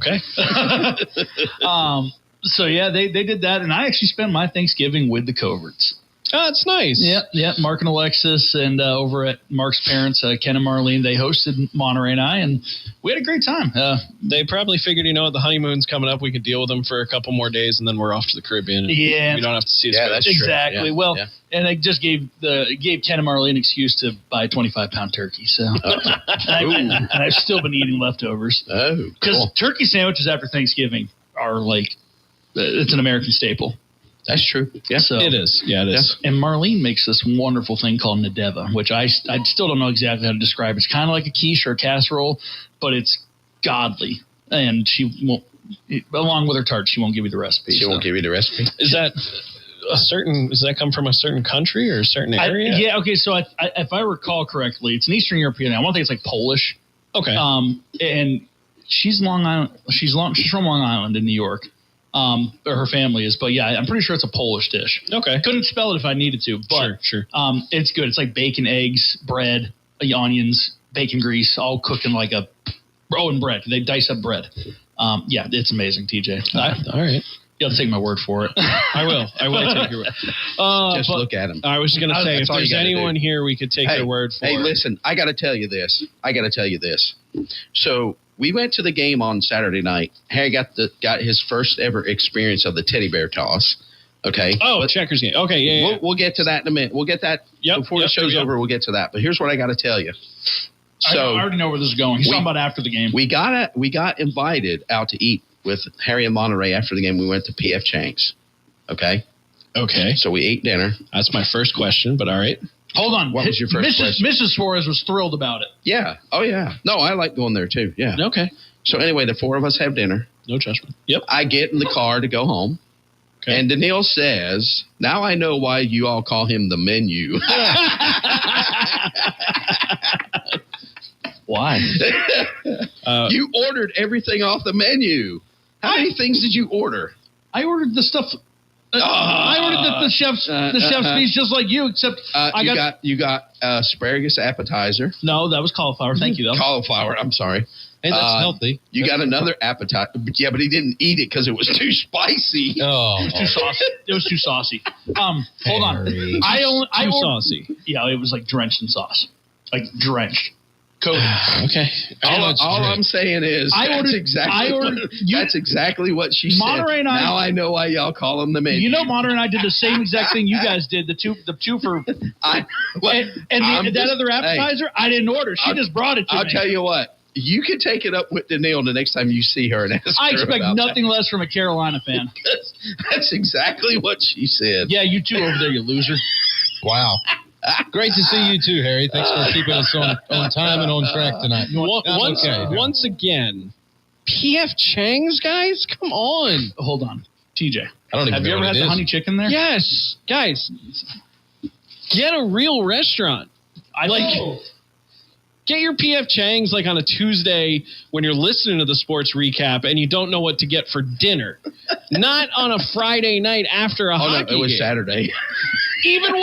Okay. So, yeah, they did that, and I actually spent my Thanksgiving with the Coverts. Oh, that's nice. Yeah. Mark and Alexis, and over at Mark's parents, Ken and Marlene, they hosted Monterey and I, and we had a great time. They probably figured, the honeymoon's coming up. We could deal with them for a couple more days, and then we're off to the Caribbean. Yeah. We don't have to see us. Yeah, that's exactly. True. Yeah. Well, and they just gave Ken and Marlene an excuse to buy a 25-pound turkey. So, and I've still been eating leftovers. Oh, cool. Because turkey sandwiches after Thanksgiving are it's an American staple. That's true. Yeah, so, it is. Yeah, it is. And Marlene makes this wonderful thing called Nadeva, which I still don't know exactly how to describe. It's kind of like a quiche or a casserole, but it's godly. And she won't, along with her tart, she won't give you the recipe. She won't give you the recipe. Is that does that come from a certain country or a certain area? Yeah. Okay. So if I recall correctly, it's an Eastern European. I want to think it's like Polish. Okay. And she's Long Island. She's from Long Island in New York. Or her family is, but yeah, I'm pretty sure it's a Polish dish. Okay. Couldn't spell it if I needed to, but sure. It's good. It's like bacon, eggs, bread, onions, bacon grease, all cooked in and bread. They dice up bread. Yeah, it's amazing, TJ. All right. You have to take my word for it. I will take your word. Just look at him. I was going to say, if there's anyone here we could take their word for. Hey, listen, I got to tell you this. So we went to the game on Saturday night. Harry got his first ever experience of the teddy bear toss. Okay. Oh, checkers game. Okay, yeah. We'll get to that in a minute. We'll get that before the show's over. We'll get to that. But here's what I got to tell you. So I already know where this is going. He's talking about after the game. We got invited out to eat with Harry and Monterey after the game. We went to P.F. Chang's. Okay. So we ate dinner. That's my first question, but all right. Hold on. What was your first question? Mrs. Suarez was thrilled about it. Yeah. Oh, yeah. No, I like going there, too. Yeah. Okay. So, anyway, the four of us have dinner. No judgment. Yep. I get in the car to go home. Okay. And Daniil says, now I know why you all call him the menu. Why? You ordered everything off the menu. How many things did you order? I ordered the stuff... I ordered the chef's piece just like you, except you got asparagus appetizer. No, that was cauliflower. Thank you, though. Cauliflower. I'm sorry. Hey, that's healthy. You got another appetizer. Yeah, but he didn't eat it because it was too spicy. Oh, it was too saucy. It was too saucy. Hold on. Too saucy. Yeah, it was like drenched in sauce, like drenched. Okay. All I'm saying is that's exactly what she said. And I, now I know why y'all call them the menu. You know, Monterey and I did the same exact thing you guys did. The two for that other appetizer. I didn't order. She just brought it to me. I'll tell you what. You can take it up with Daniil the next time you see her and ask her. I expect nothing less from a Carolina fan. That's exactly what she said. Yeah, you too over there, you loser. Wow. Great to see you too, Harry. Thanks for keeping us on time and on track tonight. Once again, P.F. Chang's, guys? Come on. Hold on. TJ. Have you ever had the honey chicken there? Yes. Guys, get a real restaurant. Get your P.F. Chang's on a Tuesday when you're listening to the sports recap and you don't know what to get for dinner. Not on a Friday night after a hockey game. It was Saturday. Even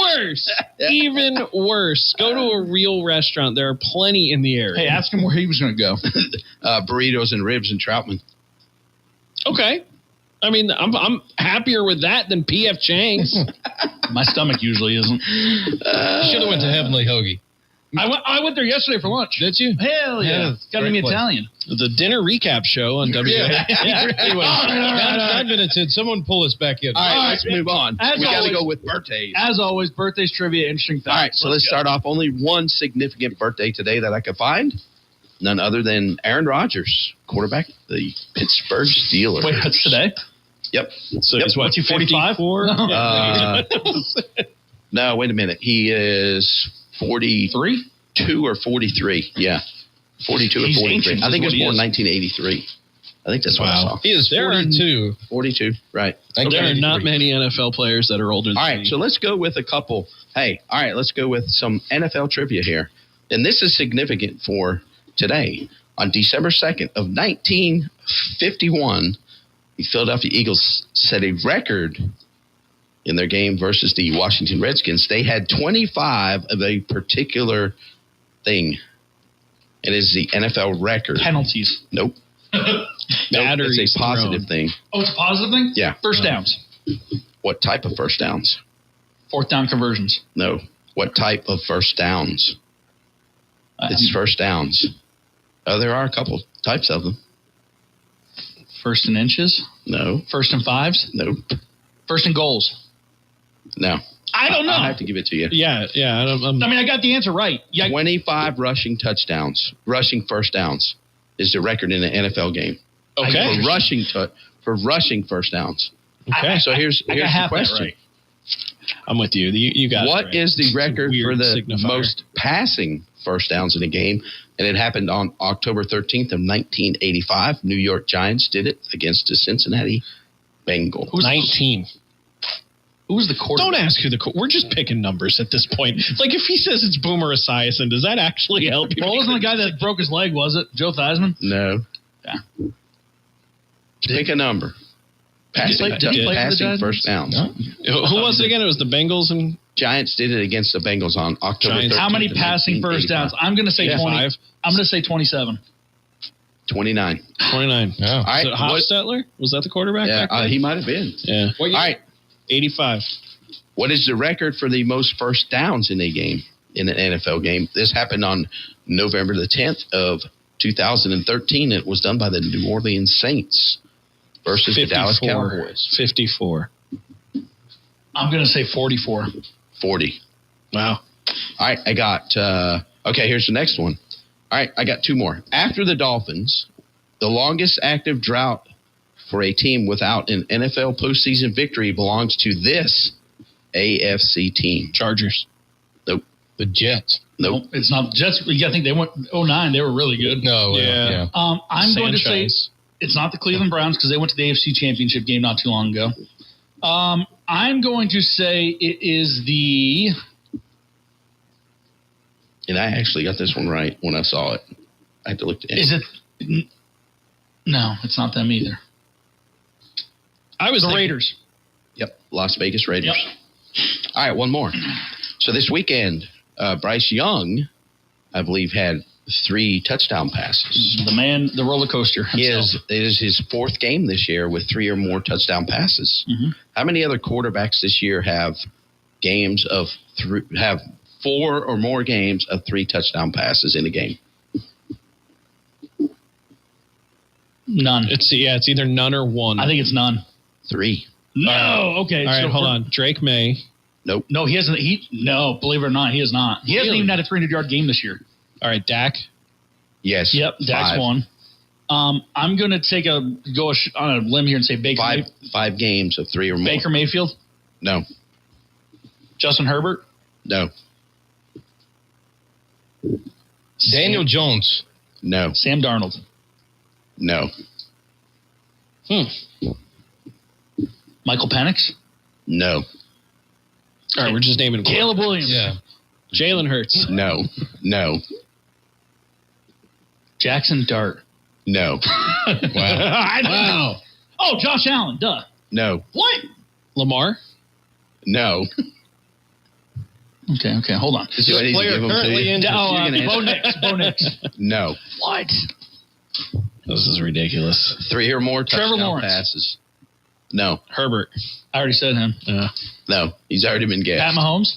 worse. Go to a real restaurant. There are plenty in the area. Hey, ask him where he was going to go. Burritos and ribs and Troutman. Okay. I mean, I'm happier with that than P.F. Chang's. My stomach usually isn't. Should have went to Heavenly Hoagie. I went there yesterday for lunch. Did you? Hell yeah. Got to be Italian. The dinner recap show on WA. Anyway, 5 minutes in. Someone pull us back in. All right, let's move on. We got to go with birthdays. As always, birthdays, trivia, interesting facts. All right, so let's start off. Only one significant birthday today that I could find. None other than Aaron Rodgers, quarterback of the Pittsburgh Steelers. Wait, that's today? Yep. So he's what's he, 45? No, wait a minute. He is 43? 2 or 43. Yeah. 42 or 43. I think it was born in 1983. I think that's what I saw. He is 42. 42, right. There are not many NFL players that are older than me. All right, so let's go with a couple. Let's go with some NFL trivia here. And this is significant for today. On December 2nd of 1951, the Philadelphia Eagles set a record in their game versus the Washington Redskins. They had 25 of a particular thing. It is the NFL record. Penalties. Nope. Batteries. It's a positive thing. Oh, it's a positive thing? Yeah. First downs. What type of first downs? Fourth down conversions. No. What type of first downs? It's first downs. Oh, there are a couple types of them. First and inches? No. First and fives? Nope. First and goals? No. I don't know. I have to give it to you. Yeah. I got the answer right. Yeah. 25 rushing touchdowns, rushing first downs is the record in an NFL game. Okay. For rushing first downs. Okay. So here's the question. Right. I'm with you. You got What it right. is the record for the signifier. most passing first downs in a game? And it happened on October 13th of 1985. New York Giants did it against the Cincinnati Bengals. 19. Who was the quarterback? Don't ask who we're just picking numbers at this point. Like if he says it's Boomer Esiason, does that actually help you? Well, wasn't the guy that broke his leg, was it? Joe Theismann? No. Yeah. Pick a number. Passing first downs. No. Who was it again? It was the Bengals and Giants did it against the Bengals on October 13th. How many passing first downs? I'm going to say 20. 5. I'm going to say 27. 29. 29. Yeah. All right. Was it Hofstetler? Was that the quarterback Yeah, back then? he might have been. Yeah. All right. 85. What is the record for the most first downs in a game, in an NFL game? This happened on November the 10th of 2013. It was done by the New Orleans Saints versus the Dallas Cowboys. 54. I'm going to say 44. 40. Wow. All right, I got okay, here's the next one. All right, I got two more. After the Dolphins, the longest active drought for a team without an NFL postseason victory belongs to this AFC team. Chargers. Nope. The Jets. Nope. It's not the Jets. You got to think they went 09. They were really good. No. Yeah. I'm going to say Sanchez. it's not the Cleveland Browns because they went to the AFC Championship game not too long ago. I'm going to say it is the... And I actually got this one right when I saw it. I had to look at it. Is it... No, it's not them either. I was The thinking- Raiders. Yep, Las Vegas Raiders. Yep. All right, one more. So this weekend, Bryce Young, I believe, had 3 touchdown passes. The roller coaster himself. It is his 4th game this year with 3 or more touchdown passes. Mm-hmm. How many other quarterbacks this year have 4 or more games of 3 touchdown passes in a game? None. It's either none or one. I think it's none. 3. No. Okay. All right, so hold on. Drake May. Nope. No, he hasn't. No, believe it or not, he is not. He hasn't Really? even had a 300-yard game this year. All right, Dak. Yes. Yep, Dak's 5. one. I'm going to go on a limb here and say Baker. 5 games of 3 or more. Baker Mayfield, No. Justin Herbert, No. Daniel Jones. No. Sam Darnold. No. Michael Penix, No. All right, we're just naming Caleb Williams, Yeah. Jalen Hurts. No. No. Jackson Dart. No. Wow. Oh, Josh Allen. Duh. No. What? Lamar. No. Okay. Hold on. Do I need to give them to you? Bo Nix. No. What? This is ridiculous. 3 or more Trevor touchdown Lawrence. passes. No. Herbert. I already said him. No. He's already been guessed. Pat Mahomes.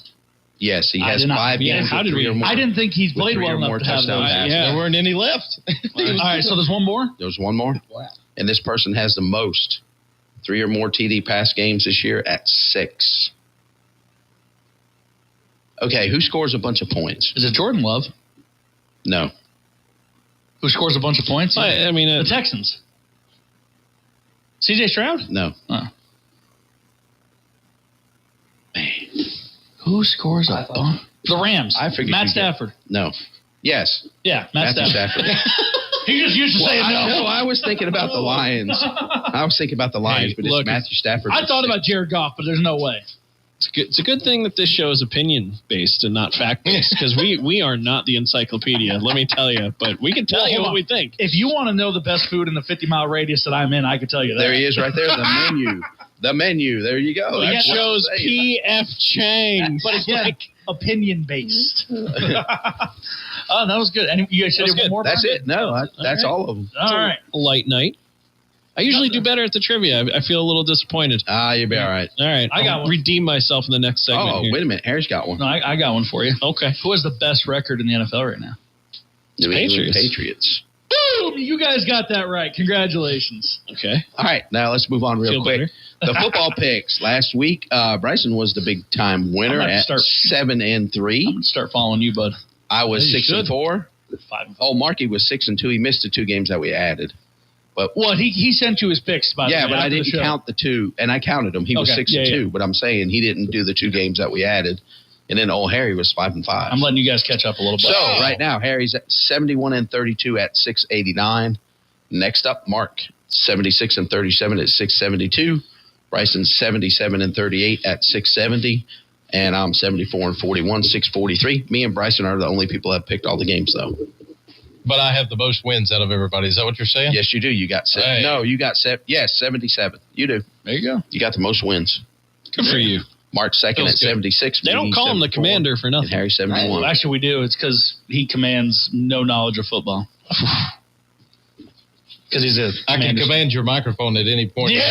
Yes, he I has did not- 5 yeah, games how with did 3 we- or more. I didn't think he's With played 3 well or enough more to have touchdown those. passes. There weren't any left. All right, so there's one more. There's one more. Wow. And this person has the most 3 or more TD pass games this year at 6. Okay, who scores a bunch of points? Is it Jordan Love No. who scores a bunch of points? I mean, The Texans. CJ Stroud? No. Oh. Man. Who scores a bunch? The Rams. I figured Matt you'd get- Stafford. No. Yes. Yeah, Matt Matthew Stafford. Stafford. He just used to say no. I was thinking about the Lions. I was thinking about the Lions, Hey, but look, it's Matthew Stafford. I thought about Jared Goff, but there's no way. It's a good thing that this show is opinion based and not fact based because we are not the encyclopedia. Let me tell you, but we can tell you hold what on. we think. If you want to know the best food in the 50-mile radius that I'm in, I could tell you that. There he is right there, the menu. The menu. There you go. It That's what I'm shows saying. P.F. Chang. But again, opinion based. Oh, that was good. And you guys said one more? That's it. No, that's all of them. All right. Light night. I usually do better at the trivia. I feel a little disappointed. You'll be all right. All right. I got I'll one. redeem myself in the next segment. Oh, wait a minute. Harry's got one. No, I got one for you. Okay. Who has the best record in the NFL right now? New England Patriots. Boom! You guys got that right. Congratulations. Okay. All right. Now let's move on real quick. The football picks. Last week, Bryson was the big time winner at 7-3. I'm going to start following you, bud. I was 6-4. 5-4. Oh, Marky was 6-2. He missed the 2 games that we added. But he sent you his picks, by the way. Yeah, but I didn't count the 2, and I counted them. He was 6-2, but I'm saying he didn't do the 2 games that we added. And then old Harry was 5-5. I'm letting you guys catch up a little bit. So right now, Harry's at 71-32 at 689. Next up, Mark 76-37 at 672. Bryson 77-38 at 670. And I'm 74-41, 643. Me and Bryson are the only people that have picked all the games, though. But I have the most wins out of everybody. Is that what you're saying? Yes, you do. You got 7. Hey. No, you got 7. Yes, 77. You do. There you go. You got the most wins. Good for you. Mark 2nd at 76. They don't call him the commander for nothing. And Harry 71. Well, actually, we do. It's because he commands no knowledge of football. Because he's I can command your microphone at any point. Yeah.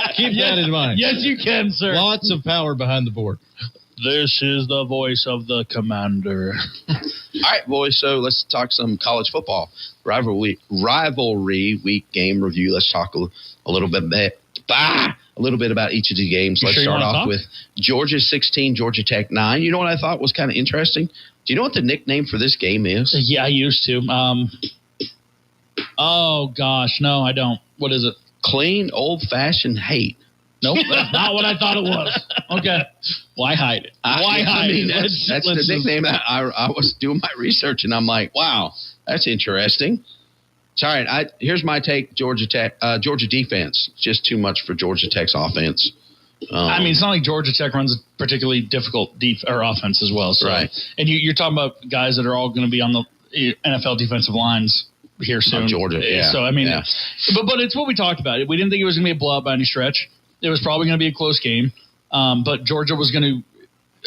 So keep that in mind. Yes, you can, sir. Lots of power behind the board. This is the voice of the commander. All right, boys. So let's talk some college football rivalry week game review. Let's talk a little bit about each of the games. Let's start off with Georgia 16, Georgia Tech 9. You know what I thought was kind of interesting? Do you know what the nickname for this game is? Yeah, I used to. Oh gosh, no, I don't. What is it? Clean, old-fashioned hate. Nope, that's not what I thought it was. Okay. Why hide it? Why hide it? That's the nickname. I was doing my research, and I'm like, wow, that's interesting. It's all right. Here's my take, Georgia Tech. Georgia defense, just too much for Georgia Tech's offense. I mean, it's not like Georgia Tech runs a particularly difficult offense as well. So. Right. And you're talking about guys that are all going to be on the NFL defensive lines here soon. Georgia, yeah. So, I mean, but it's what we talked about. We didn't think it was going to be a blowout by any stretch. It was probably going to be a close game. But Georgia was going to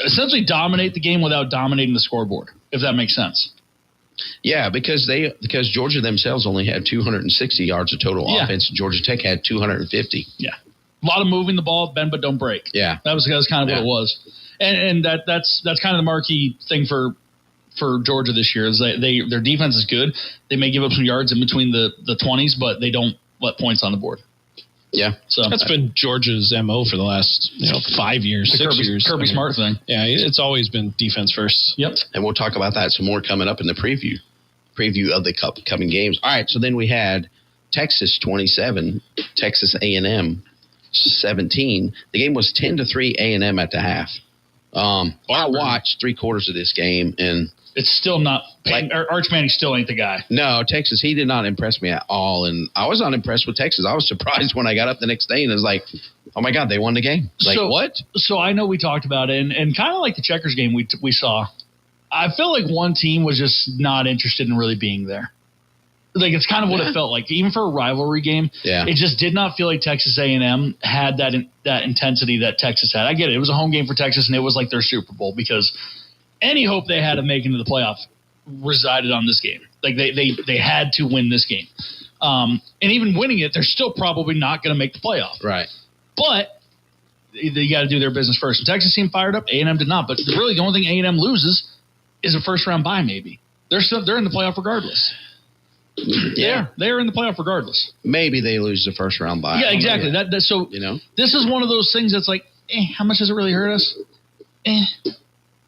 essentially dominate the game without dominating the scoreboard, if that makes sense. Yeah, because Georgia themselves only had 260 yards of total offense. Georgia Tech had 250. Yeah. A lot of moving the ball, bend but don't break. Yeah. That was kind of what it was. And that's kind of the marquee thing for Georgia this year is their defense is good. They may give up some yards in between the 20s, but they don't let points on the board. Yeah. So that's been Georgia's MO for the last 5 years, 6 years. Kirby Smart thing. Yeah, it's always been defense first. Yep. And we'll talk about that some more coming up in the preview of the coming games. All right, so then we had Texas 27, Texas A&M 17. The game was 10-3 A&M at the half. I watched 3 quarters of this game, and it's still not Arch Manning still ain't the guy. No, Texas, he did not impress me at all, and I was not impressed with Texas. I was surprised when I got up the next day and it was like, oh my God, they won the game. Like, what? So I know we talked about it, and kind of like the Checkers game we saw, I felt like one team was just not interested in really being there. Like, it's kind of what it felt like. Even for a rivalry game, it just did not feel like Texas A&M had that intensity that Texas had. I get it. It was a home game for Texas, and it was like their Super Bowl because any hope they had of making it to the playoff resided on this game. Like, they had to win this game. And even winning it, they're still probably not going to make the playoff. Right. But you got to do their business first. And Texas seemed fired up. A&M did not. But really, the only thing A&M loses is a first-round bye, maybe. They're in the playoff regardless. Yeah, they're in the playoff regardless. Maybe they lose the first round bye. Yeah, exactly. So this is one of those things that's like, how much does it really hurt us?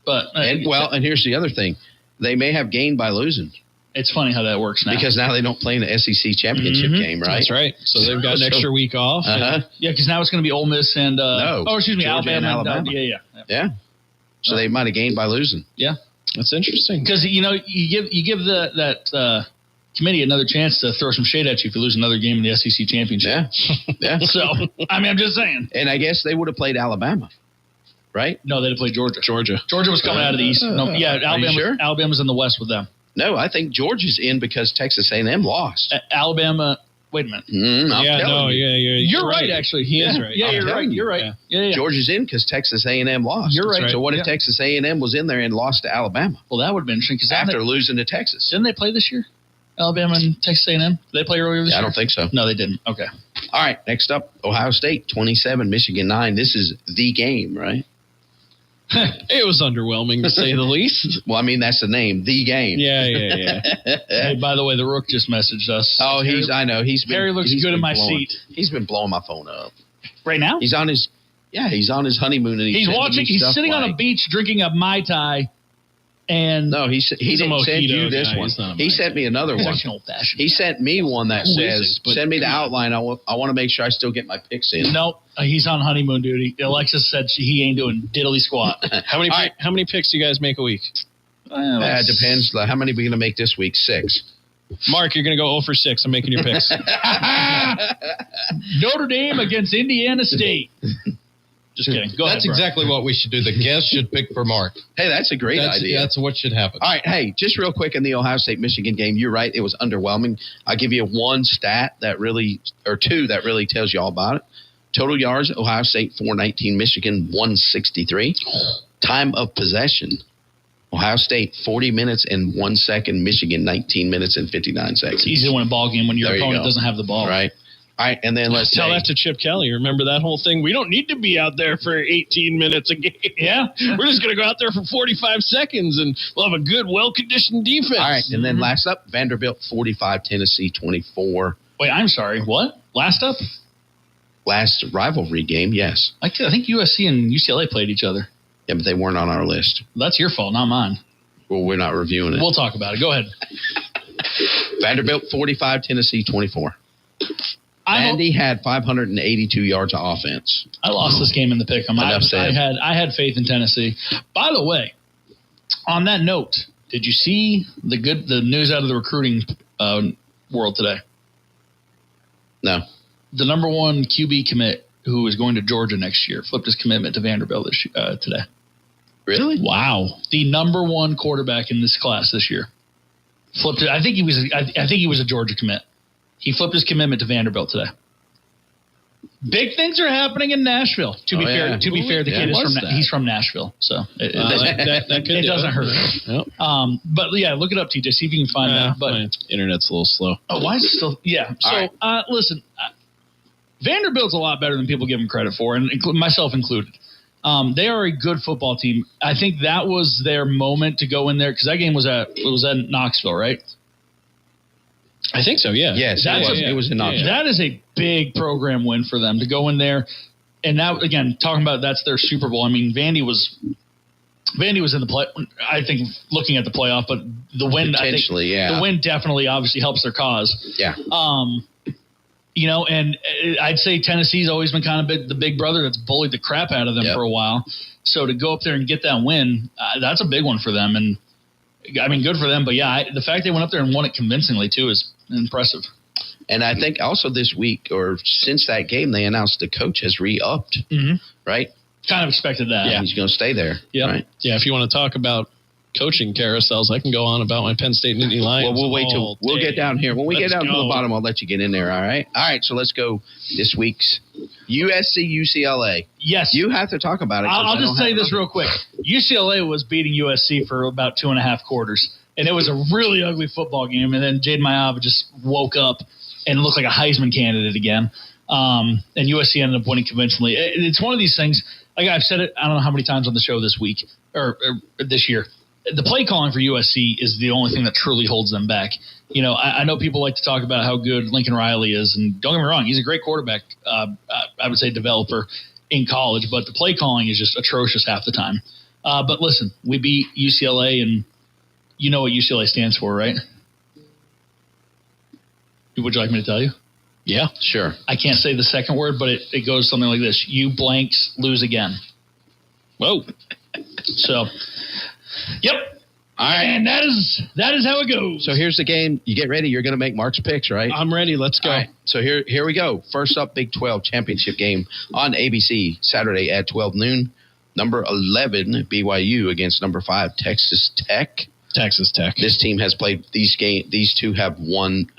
But and here's the other thing: they may have gained by losing. It's funny how that works now because now they don't play in the SEC championship game, right? That's right. So they've got an extra week off. Yeah, because now it's going to be Ole Miss and Alabama. Yeah. So they might have gained by losing. Yeah, that's interesting because you give that committee another chance to throw some shade at you if you lose another game in the SEC championship. Yeah. So, I mean, I'm just saying. And I guess they would have played Alabama, right? No, they'd have played Georgia. Georgia was coming out of the East. Alabama's in the West with them. No, I think Georgia's in because Texas A&M lost. Alabama Wait a minute. You're right. Actually, he is right. Yeah, you're right. You're right. Yeah. Georgia's in because Texas A&M lost. You're right. So what if Texas A&M was in there and lost to Alabama? Well, that would have been interesting because after losing to Texas, didn't they play this year? Alabama and Texas A&M. Did they play earlier this year? I don't think so. No, they didn't. Okay. All right. Next up, Ohio State 27, Michigan 9. This is the game, right? It was underwhelming, to say the least. Well, I mean, that's the name, the game. Yeah. Hey, by the way, the Rook just messaged us. Oh, I know. Harry looks good in my seat. He's been blowing my phone up. Right now? He's on his honeymoon. And he's sitting on a beach drinking a Mai Tai. And no, he didn't send you this one. He sent me another one. He sent me one that says, "Send me the outline. I want to make sure I still get my picks in." Nope, he's on honeymoon duty. Alexis said he ain't doing diddly squat. How many picks do you guys make a week? It depends. How many are we going to make this week? 6. Mark, you're going to go 0 for 6. I'm making your picks. Notre Dame against Indiana State. Just kidding. Go ahead, exactly what we should do. The guests should pick for Mark. Hey, that's a great idea. That's what should happen. All right. Hey, just real quick in the Ohio State-Michigan game, you're right. It was underwhelming. I'll give you one stat two that really tells you all about it. Total yards, Ohio State 419, Michigan 163. Time of possession, Ohio State 40 minutes and 1 second, Michigan 19 minutes and 59 seconds. It's easy to win a ball game when your opponent doesn't have the ball. Right. All right, and then let's tell that to Chip Kelly. Remember that whole thing? We don't need to be out there for 18 minutes a game. Yeah. We're just going to go out there for 45 seconds, and we'll have a good, well-conditioned defense. All right, and then last up, Vanderbilt 45, Tennessee 24. Wait, I'm sorry. What? Last up? Last rivalry game, yes. I think USC and UCLA played each other. Yeah, but they weren't on our list. That's your fault, not mine. Well, we're not reviewing it. We'll talk about it. Go ahead. Vanderbilt 45, Tennessee 24. Andy had 582 yards of offense. I lost this game in the pick'em. I had faith in Tennessee. By the way, on that note, did you see the news out of the recruiting world today? No. The number 1 QB commit who is going to Georgia next year flipped his commitment to Vanderbilt today. Really? Wow. The number 1 quarterback in this class this year flipped it. I think he was a Georgia commit. He flipped his commitment to Vanderbilt today. Big things are happening in Nashville. To be fair, the kid he's from Nashville, so it doesn't hurt. Yep. But yeah, look it up, TJ. See if you can find that. But my internet's a little slow. Oh, why is it still? Yeah. So listen, Vanderbilt's a lot better than people give them credit for, and myself included. They are a good football team. I think that was their moment to go in there because that game was at Knoxville, right? I think so, yeah. Yes, it was in Knoxville. That is a big program win for them to go in there. And now, again, talking about that's their Super Bowl. I mean, Vandy was in the play. I think looking at the playoff, but the win, the win definitely obviously helps their cause. Yeah. And I'd say Tennessee's always been kind of the big brother that's bullied the crap out of them for a while. So to go up there and get that win, that's a big one for them. And I mean, good for them. But yeah, the fact they went up there and won it convincingly too is impressive. And I think also this week or since that game, they announced the coach has re-upped, right? Kind of expected that. Yeah, he's going to stay there. Yeah, right? Yeah. If you want to talk about coaching carousels, I can go on about my Penn State Nittany Lions. Well, we'll wait till we'll get down here. When we get down to the bottom, I'll let you get in there. All right. So let's go this week's USC UCLA. Yes, you have to talk about it. I'll just say this real quick. UCLA was beating USC for about 2.5 quarters, and it was a really ugly football game. And then Jade Mayava just woke up and looked like a Heisman candidate again. And USC ended up winning convincingly. It's one of these things. Like I've said it, I don't know how many times on the show this week or this year. The play calling for USC is the only thing that truly holds them back. You know, I know people like to talk about how good Lincoln Riley is, and don't get me wrong, he's a great quarterback, I would say developer in college, but the play calling is just atrocious half the time. But listen, we beat UCLA, and you know what UCLA stands for, right? Would you like me to tell you? Yeah, sure. I can't say the second word, but it goes something like this. You blanks lose again. Whoa. So... Yep. All right. And that is how it goes. So here's the game. You get ready. You're going to make Mark's picks, right? I'm ready. Let's go. All right. So here we go. First up, Big 12 championship game on ABC Saturday at 12 noon. Number 11, BYU against number 5, Texas Tech. Texas Tech. This team has played these games. These two have won,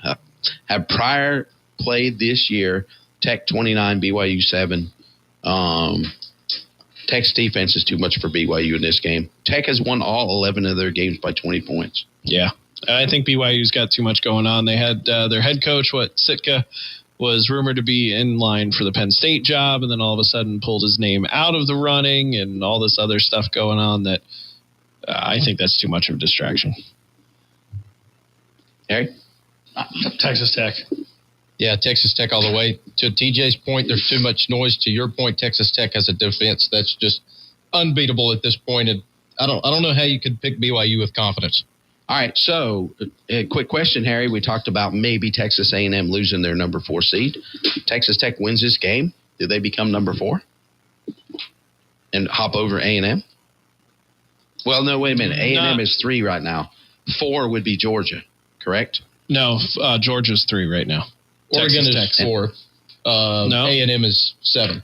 have prior played this year. Tech 29, BYU 7. Tech's defense is too much for BYU in this game. Tech has won all 11 of their games by 20 points. Yeah. I think BYU's got too much going on. They had their head coach, Sitka, was rumored to be in line for the Penn State job, and then all of a sudden pulled his name out of the running and all this other stuff going on that I think that's too much of a distraction. Harry? Texas Tech. Yeah, Texas Tech all the way. To TJ's point, there's too much noise. To your point, Texas Tech has a defense that's just unbeatable at this point. And I don't know how you could pick BYU with confidence. All right, so a quick question, Harry. We talked about maybe Texas A&M losing their number 4 seed. Texas Tech wins this game. Do they become number 4 and hop over A&M? Well, no, wait a minute. A&M is 3 right now. 4 would be Georgia, correct? No, Georgia's 3 right now. Oregon Texas is Tech. 4. No. A&M is 7.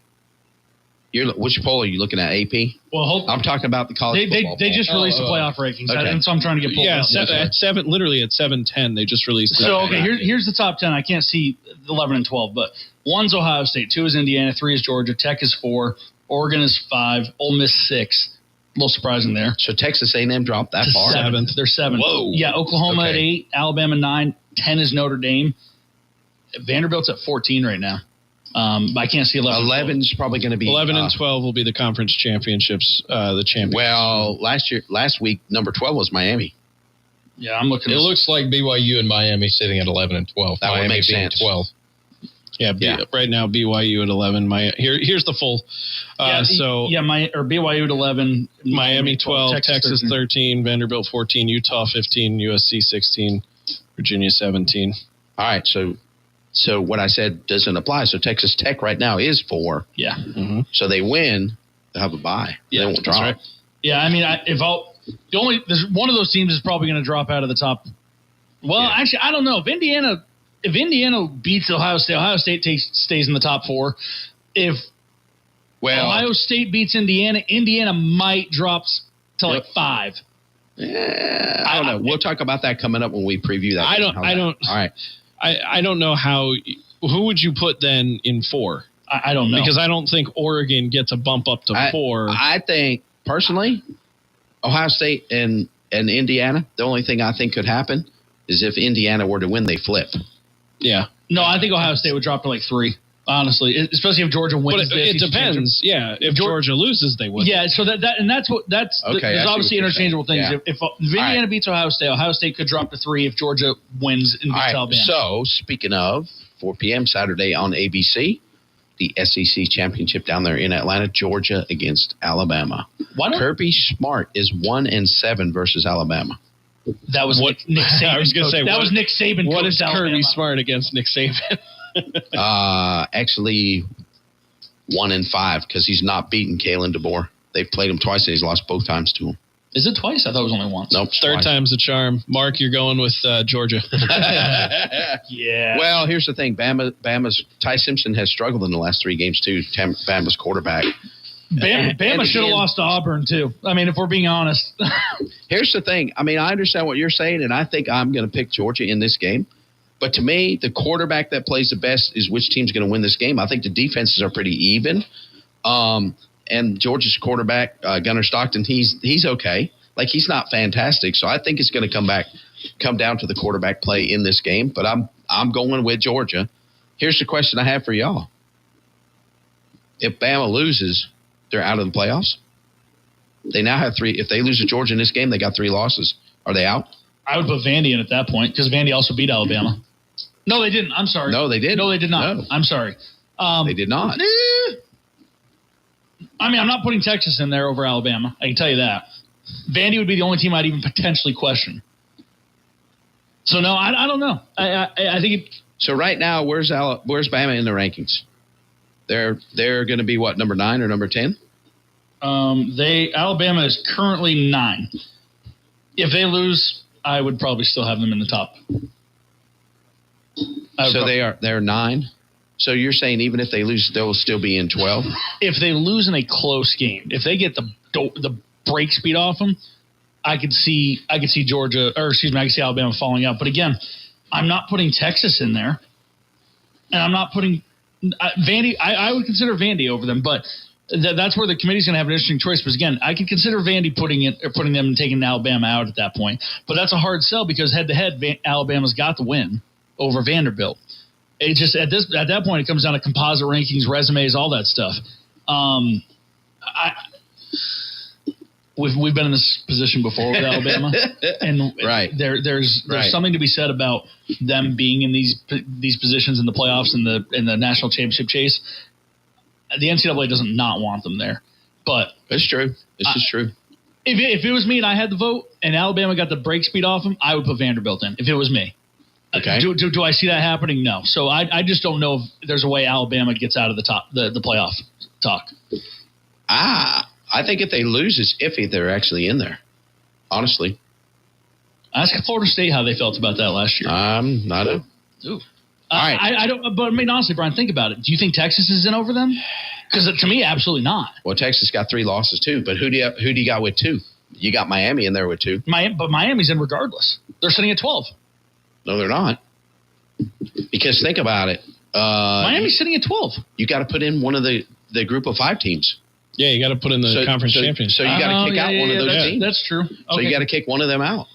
Which poll are you looking at, AP? Well, I'm talking about the college football they just poll. released the playoff rankings, Okay. and so I'm trying to get pulled Yeah, up. literally at 7-10, they just released it. So, okay, here's the top 10. I can't see 11 and 12, but 1's Ohio State, 2 is Indiana, 3 is Georgia, Tech is 4, Oregon is 5, Ole Miss 6. A little surprising there. So Texas A&M dropped that far? 7th. They're 7th. Whoa. Yeah, Oklahoma Okay. at 8, Alabama 9, 10 is Notre Dame. Vanderbilt's at 14 right now. But I can't see 11. 11's probably going to be 11 and 12 will be the conference championships, the champions. Well, last week, number 12 was Miami. Yeah, I'm looking. It looks like BYU and Miami sitting at 11 and 12. That would Miami make being sense. 12. Yeah, right now BYU at 11. Here's the full. BYU at 11, Miami 12, Texas 13, Vanderbilt 14, Utah 15, USC 16, Virginia 17. All right, so what I said doesn't apply. So Texas Tech right now is 4. Yeah. Mm-hmm. So they win, they'll have a bye. Yeah, they won't drop. right. Yeah, I mean, there's one of those teams is probably going to drop out of the top. Well, actually, I don't know. If Indiana beats Ohio State stays in the top 4. If Ohio State beats Indiana might drop to 5. Yeah, I don't know. We'll talk about that coming up when we preview that. All right. I don't know who would you put then in 4? I don't know. Because I don't think Oregon gets a bump up to 4. I think, personally, Ohio State and Indiana, the only thing I think could happen is if Indiana were to win, they flip. Yeah. No, I think Ohio State would drop to 3, honestly, especially if Georgia wins. But it depends. Yeah, if Georgia loses, they win. Yeah, so that's Okay, there's obviously interchangeable things. Yeah. If Indiana beats Ohio State could drop to 3 if Georgia wins and beats Alabama. So, speaking of, 4 p.m. Saturday on ABC, the SEC championship down there in Atlanta, Georgia against Alabama. Kirby Smart is 1-7 versus Alabama. That was Nick Saban. I was going to say, that was Nick Saban. What is Kirby Smart against Nick Saban? Actually 1-5 because he's not beaten Kalen DeBoer. They've played him twice and he's lost both times to him. Is it twice? I thought it was only once. Nope. Third twice. time's the charm. Mark, you're going with Georgia. Yeah. Well, here's the thing. Bama's Ty Simpson has struggled in the last 3 games too. Bama's quarterback. Bama should have lost to Auburn too. I mean, if we're being honest. Here's the thing. I mean, I understand what you're saying, and I think I'm going to pick Georgia in this game. But to me, the quarterback that plays the best is which team's going to win this game. I think the defenses are pretty even. And Georgia's quarterback, Gunnar Stockton, he's okay. Like, he's not fantastic. So I think it's going to come down to the quarterback play in this game. But I'm going with Georgia. Here's the question I have for y'all. If Bama loses, they're out of the playoffs. They now have 3. If they lose to Georgia in this game, they got 3 losses. Are they out? I would put Vandy in at that point because Vandy also beat Alabama. No, they didn't. I'm sorry. No, they didn't. No, they did not. No. I'm sorry. They did not. I mean, I'm not putting Texas in there over Alabama. I can tell you that. Vandy would be the only team I'd even potentially question. So, no, I don't know. I think So right now, where's Bama in the rankings? They're going to be what, number 9 or number 10? Alabama is currently 9. If they lose, I would probably still have them in the top. So they're 9. So you're saying even if they lose, they'll still be in 12? If they lose in a close game, if they get the break speed off them, I could see Georgia, or excuse me, I could see Alabama falling out. But again, I'm not putting Texas in there. and I'm not putting Vandy. I would consider Vandy over them, but that's where the committee's going to have an interesting choice. Because again, I could consider Vandy putting them and taking Alabama out at that point. But that's a hard sell because head to head, Alabama's got the win over Vanderbilt. It just at that point it comes down to composite rankings, resumes, all that stuff. We've been in this position before with Alabama, and right. There's something to be said about them being in these positions in the playoffs and in the national championship chase. The NCAA doesn't not want them there, but it's true. This is true. If it was me and I had the vote and Alabama got the break speed off them, I would put Vanderbilt in. If it was me, okay. Do I see that happening? No. So I just don't know if there's a way Alabama gets out of the playoff talk. I think if they lose, it's iffy they're actually in there. Honestly, ask Florida State how they felt about that last year. I don't. Ooh. All right. I don't. But I mean, honestly, Brian, think about it. Do you think Texas is in over them? Because to me, absolutely not. Well, Texas got 3 losses too, but who do you got with 2? You got Miami in there with 2. But Miami's in regardless. They're sitting at 12. No, they're not. Because think about it. Miami's sitting at 12. You got to put in one of the group of 5 teams. Yeah, you got to put in the conference champions. So you got to kick out one of those teams. That's true. Okay. So you got to kick one of them out.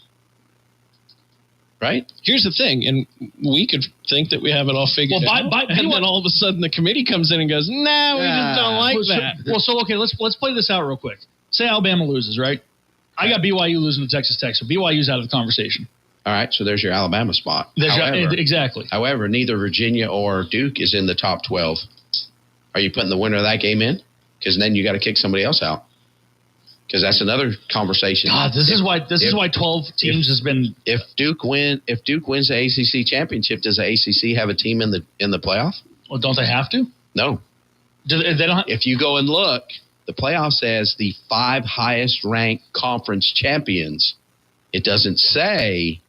Right? Here's the thing, and we could think that we have it all figured out. And then all of a sudden the committee comes in and goes, "Nah, we just don't like that." So okay, let's play this out real quick. Say Alabama loses, right? I got BYU losing to Texas Tech, so BYU's out of the conversation. All right, so there's your Alabama spot. Exactly. However, neither Virginia or Duke is in the top 12. Are you putting the winner of that game in? Because then you got to kick somebody else out. Because that's another conversation. God, this is why 12 teams has been. If Duke wins the ACC championship, does the ACC have a team in the playoff? Well, don't they have to? No. They don't. If you go and look, the playoff says the 5 highest ranked conference champions. It doesn't say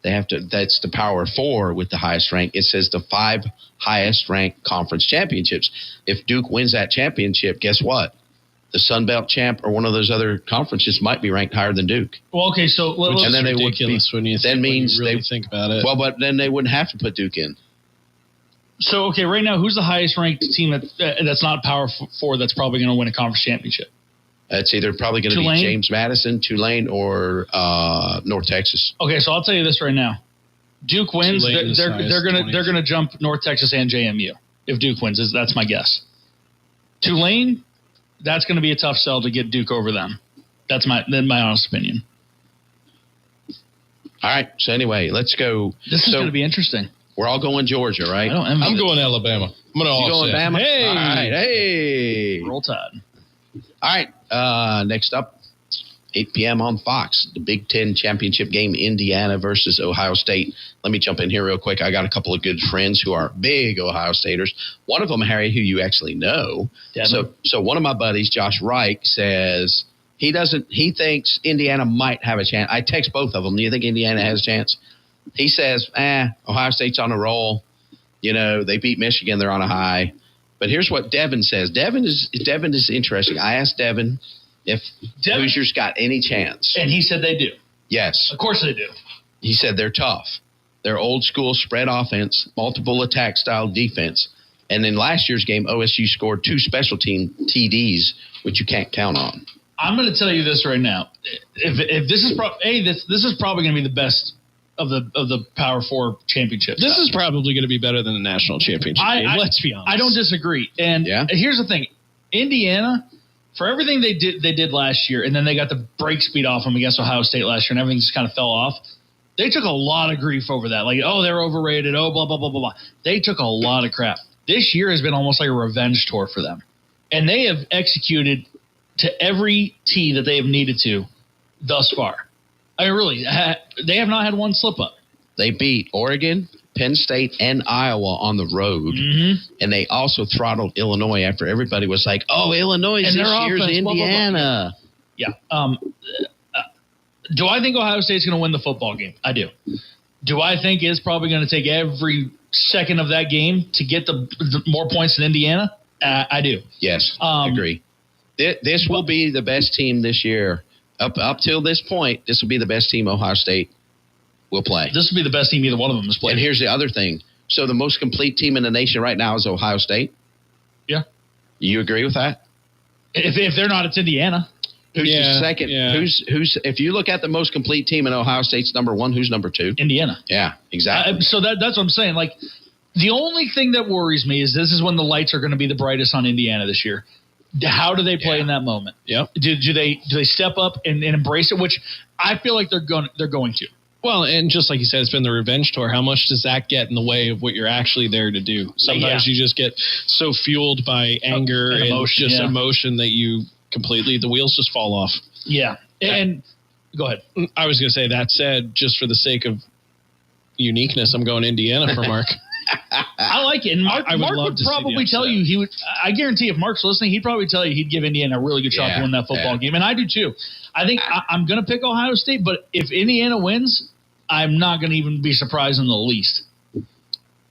they have to. That's the power of 4 with the highest rank. It says the 5 highest ranked conference championships. If Duke wins that championship, guess what? The Sun Belt champ or one of those other conferences might be ranked higher than Duke. Well, okay, so and then they would be. When you really think about it. Well, but then they wouldn't have to put Duke in. So okay, right now, who's the highest ranked team that's not Power 4 that's probably going to win a conference championship? It's either probably going to be James Madison, Tulane, or North Texas. Okay, so I'll tell you this right now: Duke wins, they're gonna jump North Texas and JMU. If Duke wins, that's my guess. Tulane. That's going to be a tough sell to get Duke over them. That's my honest opinion. All right. So anyway, let's go. This is going to be interesting. We're all going Georgia, right? I'm going Alabama. I'm going to offset. Alabama? Hey. All right. Hey. Roll Tide. All right. Next up, 8 p.m. on Fox, the Big Ten championship game, Indiana versus Ohio State. Let me jump in here real quick. I got a couple of good friends who are big Ohio Staters. One of them, Harry, who you actually know. Devin. So one of my buddies, Josh Reich, says he thinks Indiana might have a chance. I text both of them. Do you think Indiana has a chance? He says, Ohio State's on a roll. You know, they beat Michigan. They're on a high. But here's what Devin says. Devin is interesting. I asked Devin if Hoosiers got any chance. And he said they do. Yes. Of course they do. He said they're tough. They're old school spread offense, multiple attack style defense. And in last year's game, OSU scored 2 special team TDs, which you can't count on. I'm going to tell you this right now. If this is this is probably going to be the best of the Power 4 championship. This is probably going to be better than the national championship game. Let's be honest. I don't disagree. And here's the thing. Indiana, for everything they did last year, and then they got the break speed off them against Ohio State last year, and everything just kind of fell off. They took a lot of grief over that. Like, they're overrated. Blah, blah, blah, blah, blah. They took a lot of crap. This year has been almost like a revenge tour for them. And they have executed to every T that they have needed to thus far. I mean, really, they have not had one slip up. They beat Oregon, Penn State, and Iowa on the road. Mm-hmm. And they also throttled Illinois after everybody was like, Illinois is this year's Indiana. Blah, blah, blah. Yeah. Do I think Ohio State's going to win the football game? I do. Do I think it's probably going to take every second of that game to get the more points than Indiana? I do. Yes, I agree. This will be the best team this year. Up till this point, this will be the best team Ohio State will play. This will be the best team either one of them has played. And here's the other thing. So the most complete team in the nation right now is Ohio State? Yeah. You agree with that? If they're not, it's Indiana. Who's the second? Yeah. Who's? If you look at the most complete team in Ohio State's number 1, who's number 2? Indiana. Yeah, exactly. So that's what I'm saying. Like, the only thing that worries me is this is when the lights are going to be the brightest on Indiana this year. How do they play in that moment? Yep. Do they step up and embrace it? Which I feel like they're going to. Well, and just like you said, it's been the revenge tour. How much does that get in the way of what you're actually there to do? Sometimes you just get so fueled by anger and emotion that you completely, the wheels just fall off. Yeah. And go ahead. I was going to say, that said, just for the sake of uniqueness, I'm going Indiana for Mark. I like it. And Mark would probably tell you he would. I guarantee if Mark's listening, he'd probably tell you he'd give Indiana a really good shot to win that football game. And I do too. I think I'm going to pick Ohio State, but if Indiana wins, I'm not going to even be surprised in the least.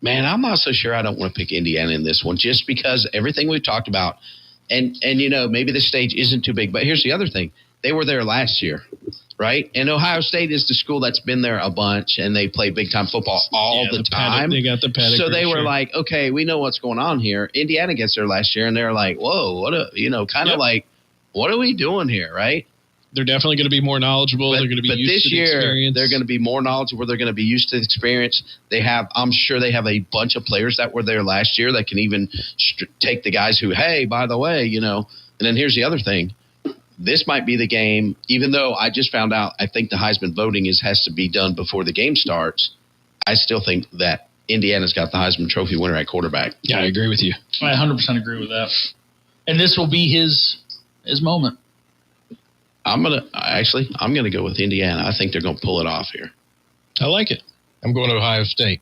Man, I'm not so sure I don't want to pick Indiana in this one, just because everything we've talked about, and maybe the stage isn't too big. But here's the other thing. They were there last year, right? And Ohio State is the school that's been there a bunch, and they play big-time football all the time. They got the pedigree. So they were like, okay, we know what's going on here. Indiana gets there last year, and they're like, whoa, what are we doing here, right? They're definitely going to be more knowledgeable. They're going to be used to the experience. They're going to be more knowledgeable. They're going to be used to the experience. I'm sure they have a bunch of players that were there last year that can even take the guys who, hey, by the way, And then here's the other thing. This might be the game, even though I just found out I think the Heisman voting has to be done before the game starts. I still think that Indiana's got the Heisman Trophy winner at quarterback. Yeah, I agree with you. I 100% agree with that. And this will be his moment. I'm gonna go with Indiana. I think they're gonna pull it off here. I like it. I'm going to Ohio State.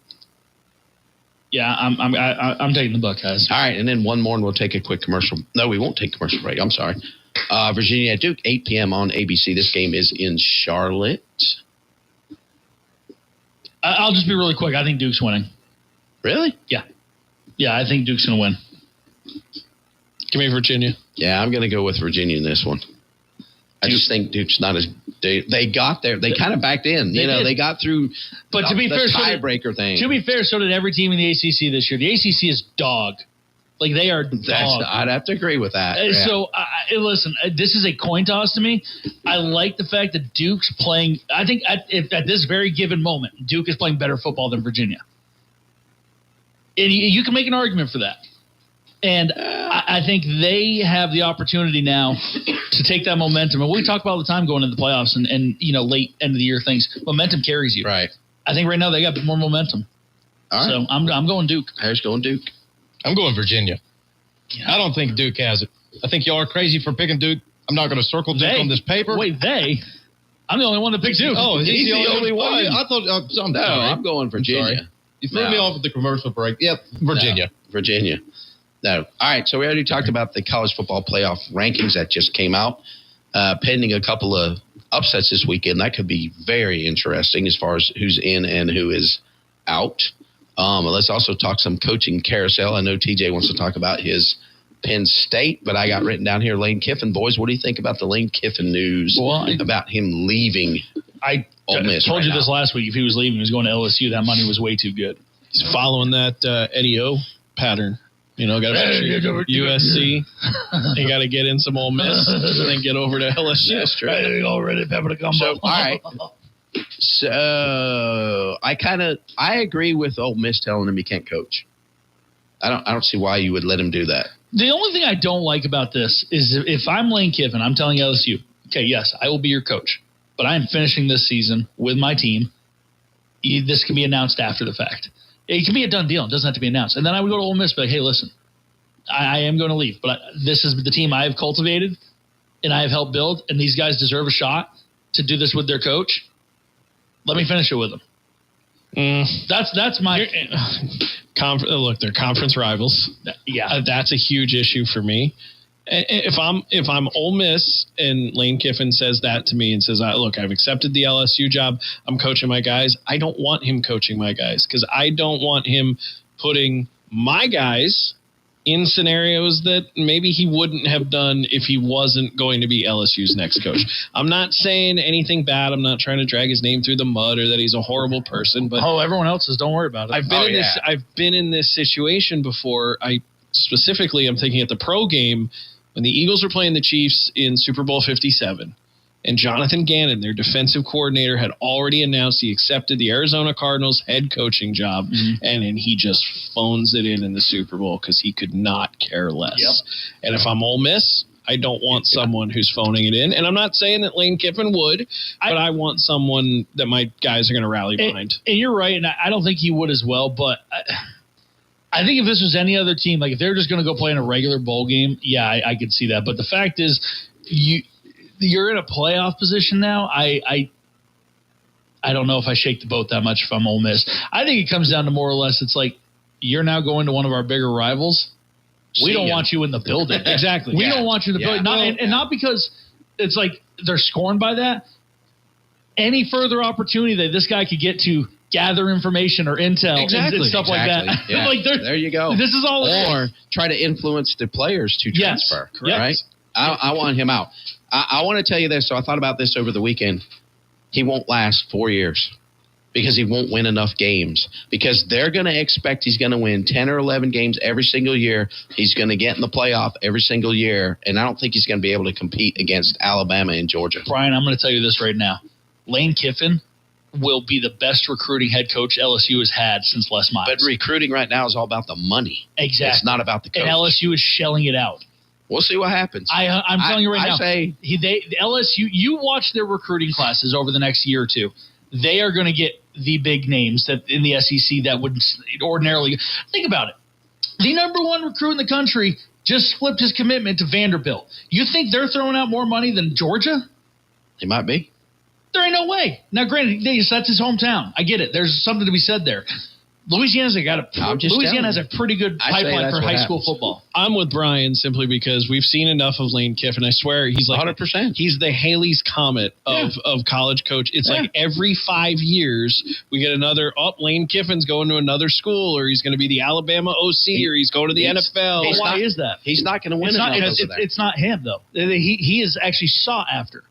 Yeah, I'm taking the Buckeyes. All right, and then one more, and we'll take a quick commercial. No, we won't take a commercial break. I'm sorry. Virginia at Duke, 8 p.m. on ABC. This game is in Charlotte. I'll just be really quick. I think Duke's winning. Really? Yeah. Yeah, I think Duke's going to win. Give me Virginia. Yeah, I'm going to go with Virginia in this one. I just think Duke's not as they got there. They kind of backed in. They got through. But to be fair, tiebreaker thing. To be fair, so did every team in the ACC this year. The ACC is dog. Like, they are dog. I'd have to agree with that. So, listen, this is a coin toss to me. I like the fact that Duke's playing. I think at this very given moment, Duke is playing better football than Virginia. And you can make an argument for that. And I think they have the opportunity now to take that momentum. And we talk about all the time going into the playoffs and late end of the year things. Momentum carries you. Right. I think right now they got more momentum. All right. So I'm going Duke. Harry's going Duke. I'm going Virginia. I don't think Duke has it. I think y'all are crazy for picking Duke. I'm not going to circle Duke on this paper. Wait, I'm the only one that picked Duke. Oh, he's the only one. I thought. I'm going Virginia. You threw me off at the commercial break. Yep, Virginia. No, Virginia. No. All right, so we already talked about the college football playoff rankings that just came out. Pending a couple of upsets this weekend. That could be very interesting as far as who's in and who is out. Let's also talk some coaching carousel. I know TJ wants to talk about his Penn State, but I got written down here Lane Kiffin. Boys, what do you think about the Lane Kiffin news about him leaving Ole Miss? I told you this last week. If he was leaving, he was going to LSU. That money was way too good. He's following that Eddie O pattern. Got to USC. You got to get in some Ole Miss and then get over to LSU. That's true. Already pepper to come. So, all right. So I agree with Ole Miss telling him he can't coach. I don't see why you would let him do that. The only thing I don't like about this is if I'm Lane Kiffin, I'm telling LSU, okay, yes, I will be your coach, but I am finishing this season with my team. This can be announced after the fact. It can be a done deal. It doesn't have to be announced. And then I would go to Ole Miss and be like, hey, listen, I am going to leave, but this is the team I have cultivated and I have helped build, and these guys deserve a shot to do this with their coach. Let me finish it with them. That's my look. They're conference rivals. Yeah, that's a huge issue for me. If I'm Ole Miss and Lane Kiffin says that to me and says, "Look, I've accepted the LSU job. I'm coaching my guys." I don't want him coaching my guys because I don't want him putting my guys in scenarios that maybe he wouldn't have done if he wasn't going to be LSU's next coach. I'm not saying anything bad. I'm not trying to drag his name through the mud or that he's a horrible person. But everyone else is. Don't worry about it. I've been in this situation before. I'm thinking at the pro game when the Eagles were playing the Chiefs in Super Bowl 57. And Jonathan Gannon, their defensive coordinator, had already announced he accepted the Arizona Cardinals head coaching job, and he just phones it in the Super Bowl because he could not care less. Yep. And if I'm Ole Miss, I don't want someone who's phoning it in. And I'm not saying that Lane Kiffin would, but I want someone that my guys are going to rally behind. And you're right, and I don't think he would as well, but I think if this was any other team, like if they're just going to go play in a regular bowl game, yeah, I could see that. But the fact is, you're in a playoff position now. I don't know if I shake the boat that much if I'm Ole Miss. I think it comes down to more or less it's like you're now going to one of our bigger rivals. We don't want you in the building. Exactly. We don't want you in the building. Not because it's like they're scorned by that. Any further opportunity that this guy could get to gather information or intel and stuff like that. Yeah. Like there you go. This is all or try to influence the players to transfer. Yes. Right? I want him out. I want to tell you this. So I thought about this over the weekend. He won't last 4 years because he won't win enough games because they're going to expect he's going to win 10 or 11 games every single year. He's going to get in the playoff every single year. And I don't think he's going to be able to compete against Alabama and Georgia. Brian, I'm going to tell you this right now. Lane Kiffin will be the best recruiting head coach LSU has had since Les Miles. But recruiting right now is all about the money. Exactly. It's not about the coach. And LSU is shelling it out. We'll see what happens. I'm telling you right now. The LSU. You watch their recruiting classes over the next year or two. They are going to get the big names that in the SEC that would ordinarily think about it. The number one recruit in the country just flipped his commitment to Vanderbilt. You think they're throwing out more money than Georgia? He might be. There ain't no way. Now, granted, that's his hometown. I get it. There's something to be said there. Louisiana has a pretty good pipeline for high school football. I'm with Brian simply because we've seen enough of Lane Kiffin. I swear he's like 100%. He's the Haley's Comet of college coach. It's like every 5 years we get another. Lane Kiffin's going to another school, or he's going to be the Alabama OC, or he's going to the NFL. Why is that? He's not going to win. It's not him though. He is actually sought after.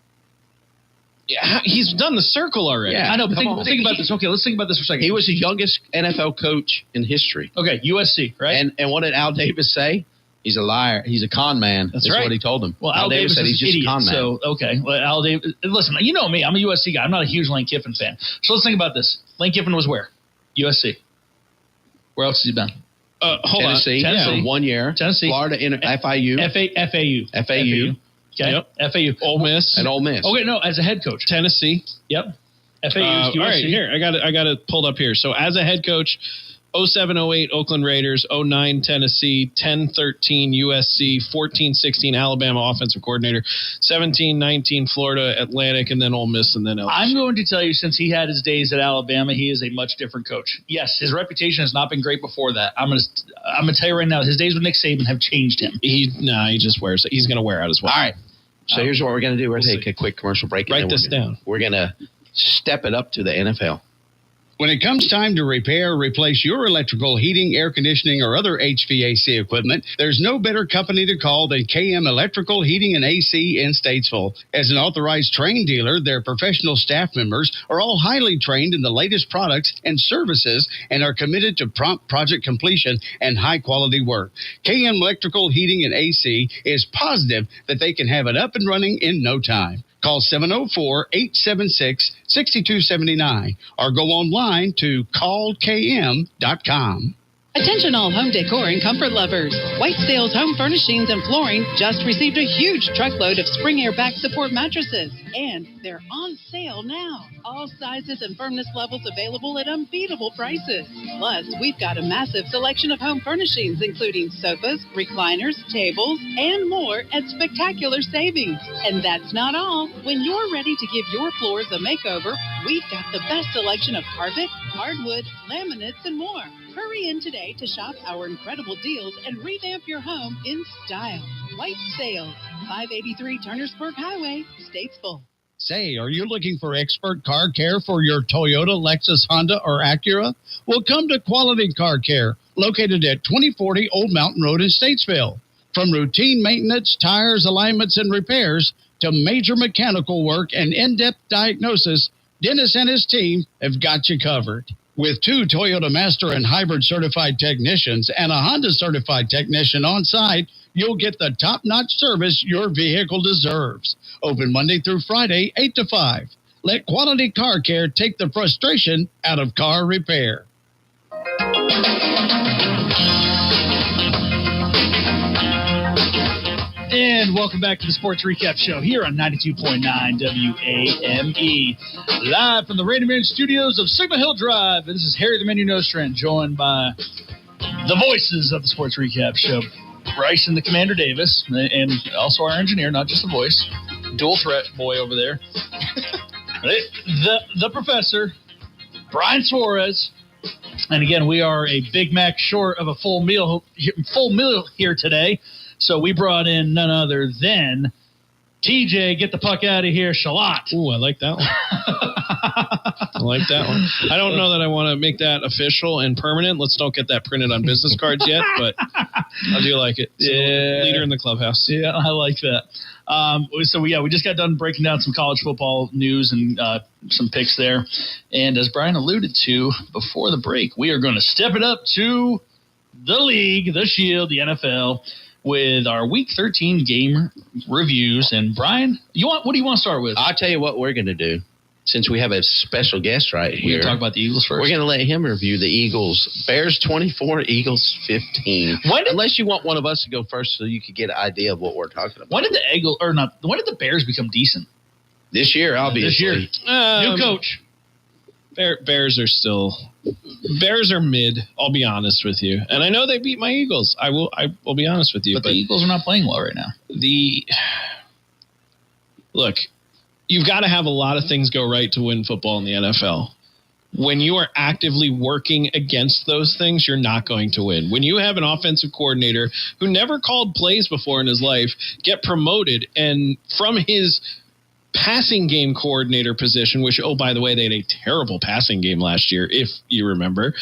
Yeah, he's done the circle already. Yeah, I know, but think about this. Okay, let's think about this for a second. He was the youngest NFL coach in history. Okay, USC, right? And what did Al Davis say? He's a liar. He's a con man. That's right. What he told him. Well, Al Davis said he's just a con man. So, okay. Well, Al Davis, listen, you know me. I'm a USC guy. I'm not a huge Lane Kiffin fan. So let's think about this. Lane Kiffin was where? USC. Where else has he been? Tennessee. For 1 year. Tennessee. Florida, FIU. FAU. Okay. Yep. FAU. Ole Miss. And Ole Miss. Okay, no, as a head coach. Tennessee. Yep. FAU. All right, here. I got it pulled up here. So as a head coach, 07-08 Oakland Raiders, 09 Tennessee, 10-13 USC, 14-16 Alabama offensive coordinator, 17-19 Florida Atlantic, and then Ole Miss, and then LSU. I'm going to tell you, since he had his days at Alabama, he is a much different coach. Yes, his reputation has not been great before that. I'm going to tell you right now, his days with Nick Saban have changed him. He just wears it. He's going to wear out as well. All right. So here's what we're going to do. We're going to take a quick commercial break. Write this down. We're going to step it up to the NFL. When it comes time to repair or replace your electrical, heating, air conditioning, or other HVAC equipment, there's no better company to call than KM Electrical, Heating, and AC in Statesville. As an authorized Trane dealer, their professional staff members are all highly trained in the latest products and services and are committed to prompt project completion and high-quality work. KM Electrical, Heating, and AC is positive that they can have it up and running in no time. Call 704-876-6279 or go online to calldkm.com. Attention all home decor and comfort lovers. White Sales Home Furnishings and Flooring just received a huge truckload of Spring Air back support mattresses. And they're on sale now. All sizes and firmness levels available at unbeatable prices. Plus, we've got a massive selection of home furnishings, including sofas, recliners, tables, and more at spectacular savings. And that's not all. When you're ready to give your floors a makeover, we've got the best selection of carpet, hardwood, laminates, and more. Hurry in today to shop our incredible deals and revamp your home in style. White Sales, 583 Turnersburg Highway, Statesville. Say, are you looking for expert car care for your Toyota, Lexus, Honda, or Acura? Well, come to Quality Car Care, located at 2040 Old Mountain Road in Statesville. From routine maintenance, tires, alignments, and repairs to major mechanical work and in-depth diagnosis, Dennis and his team have got you covered. With 2 Toyota Master and Hybrid certified technicians and a Honda certified technician on site, you'll get the top-notch service your vehicle deserves. Open Monday through Friday, 8 to 5. Let Quality Car Care take the frustration out of car repair. And welcome back to the Sports Recap Show here on 92.9 WAME. Live from the Rain Man Studios of Sigma Hill Drive. This is Harry the Menu Nostrant, joined by the voices of the Sports Recap Show. Bryson the Commander Davis, and also our engineer, not just the voice. Dual threat boy over there. the professor, Brian Suarez. And again, we are a Big Mac short of a full meal here today. So we brought in none other than TJ, get the puck out of here, Chillot. Ooh, I like that one. I like that one. I don't know that I want to make that official and permanent. Let's don't get that printed on business cards yet, but I do like it. So, yeah. Leader in the clubhouse. Yeah, I like that. We just got done breaking down some college football news and some picks there. And as Brian alluded to before the break, we are going to step it up to the league, the Shield, the NFL, with our Week 13 game reviews. And Brian, what do you want to start with? I'll tell you what we're going to do. Since we have a special guest right here. We're going to talk about the Eagles first. We're going to let him review the Eagles. Bears 24, Eagles 15. Unless you want one of us to go first so you could get an idea of what we're talking about. When did the Bears become decent? This year, obviously. This year. New coach. Bears are mid, I'll be honest with you. And I know they beat my Eagles. I will be honest with you. But the Eagles are not playing well right now. Look, you've got to have a lot of things go right to win football in the NFL. When you are actively working against those things, you're not going to win. When you have an offensive coordinator who never called plays before in his life get promoted, and from his passing game coordinator position, which, oh, by the way, they had a terrible passing game last year, if you remember.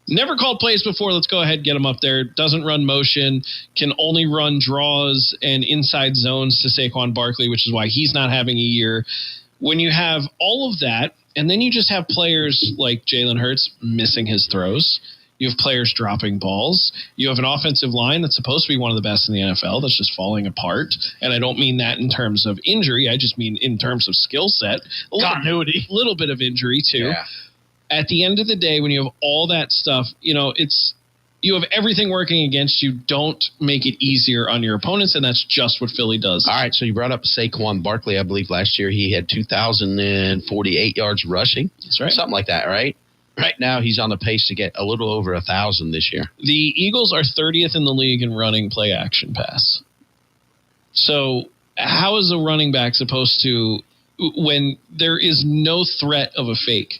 Never called plays before. Let's go ahead and get him up there. Doesn't run motion, can only run draws and inside zones to Saquon Barkley, which is why he's not having a year. When you have all of that, and then you just have players like Jalen Hurts missing his throws, you have players dropping balls, you have an offensive line that's supposed to be one of the best in the NFL that's just falling apart. And I don't mean that in terms of injury. I just mean in terms of skill set. Continuity. A little bit of injury, too. Yeah. At the end of the day, when you have all that stuff, you have everything working against you. Don't make it easier on your opponents, and that's just what Philly does. All right, so you brought up Saquon Barkley. I believe last year he had 2,048 yards rushing. That's right. Something like that, right? Right now he's on the pace to get a little over 1,000 this year. The Eagles are 30th in the league in running play action pass. So how is a running back supposed to, when there is no threat of a fake,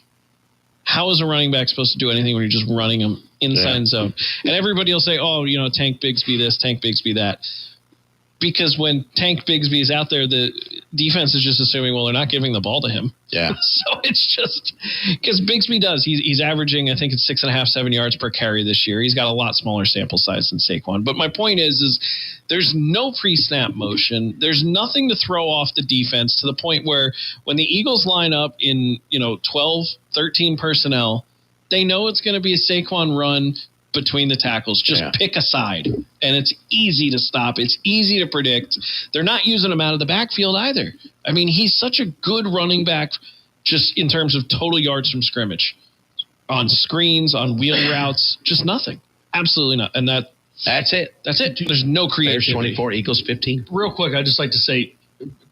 how is a running back supposed to do anything when you're just running them inside zone? And everybody will say, Tank Bigsby this, Tank Bigsby that. Because when Tank Bigsby is out there, the defense is just assuming, they're not giving the ball to him. Yeah. So it's just because Bigsby does. He's averaging, I think it's 6.5, 7 yards per carry this year. He's got a lot smaller sample size than Saquon. But my point is there's no pre-snap motion. There's nothing to throw off the defense to the point where when the Eagles line up in 12, 13 personnel, they know it's going to be a Saquon run between the tackles. Just pick a side, and it's easy to stop. It's easy to predict. They're not using him out of the backfield either. I mean, he's such a good running back just in terms of total yards from scrimmage. On screens, on wheel routes, just nothing. Absolutely not. And that's it. That's it. There's no creativity. Bears 24, Eagles 15. Real quick, I'd just like to say,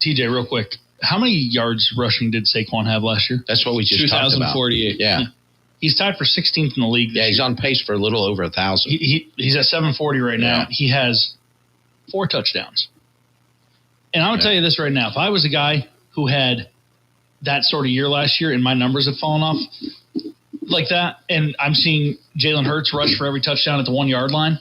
TJ, real quick, how many yards rushing did Saquon have last year? That's what we just talked about. 2,048. Yeah. He's tied for 16th in the league. He's on pace for a little over 1,000. He's at 740 right now. He has 4 touchdowns. And I'm going to tell you this right now. If I was a guy who had that sort of year last year and my numbers have fallen off like that, and I'm seeing Jalen Hurts rush for every touchdown at the 1 yard line.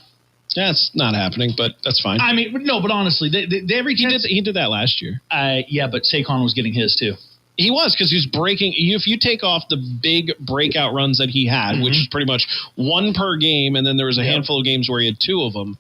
Yeah, it's not happening, but that's fine. I mean, no, but honestly, he did that last year. Yeah, but Saquon was getting his too. He was, because he was breaking. If you take off the big breakout runs that he had, which is pretty much one per game, and then there was a handful of games where he had 2 of them,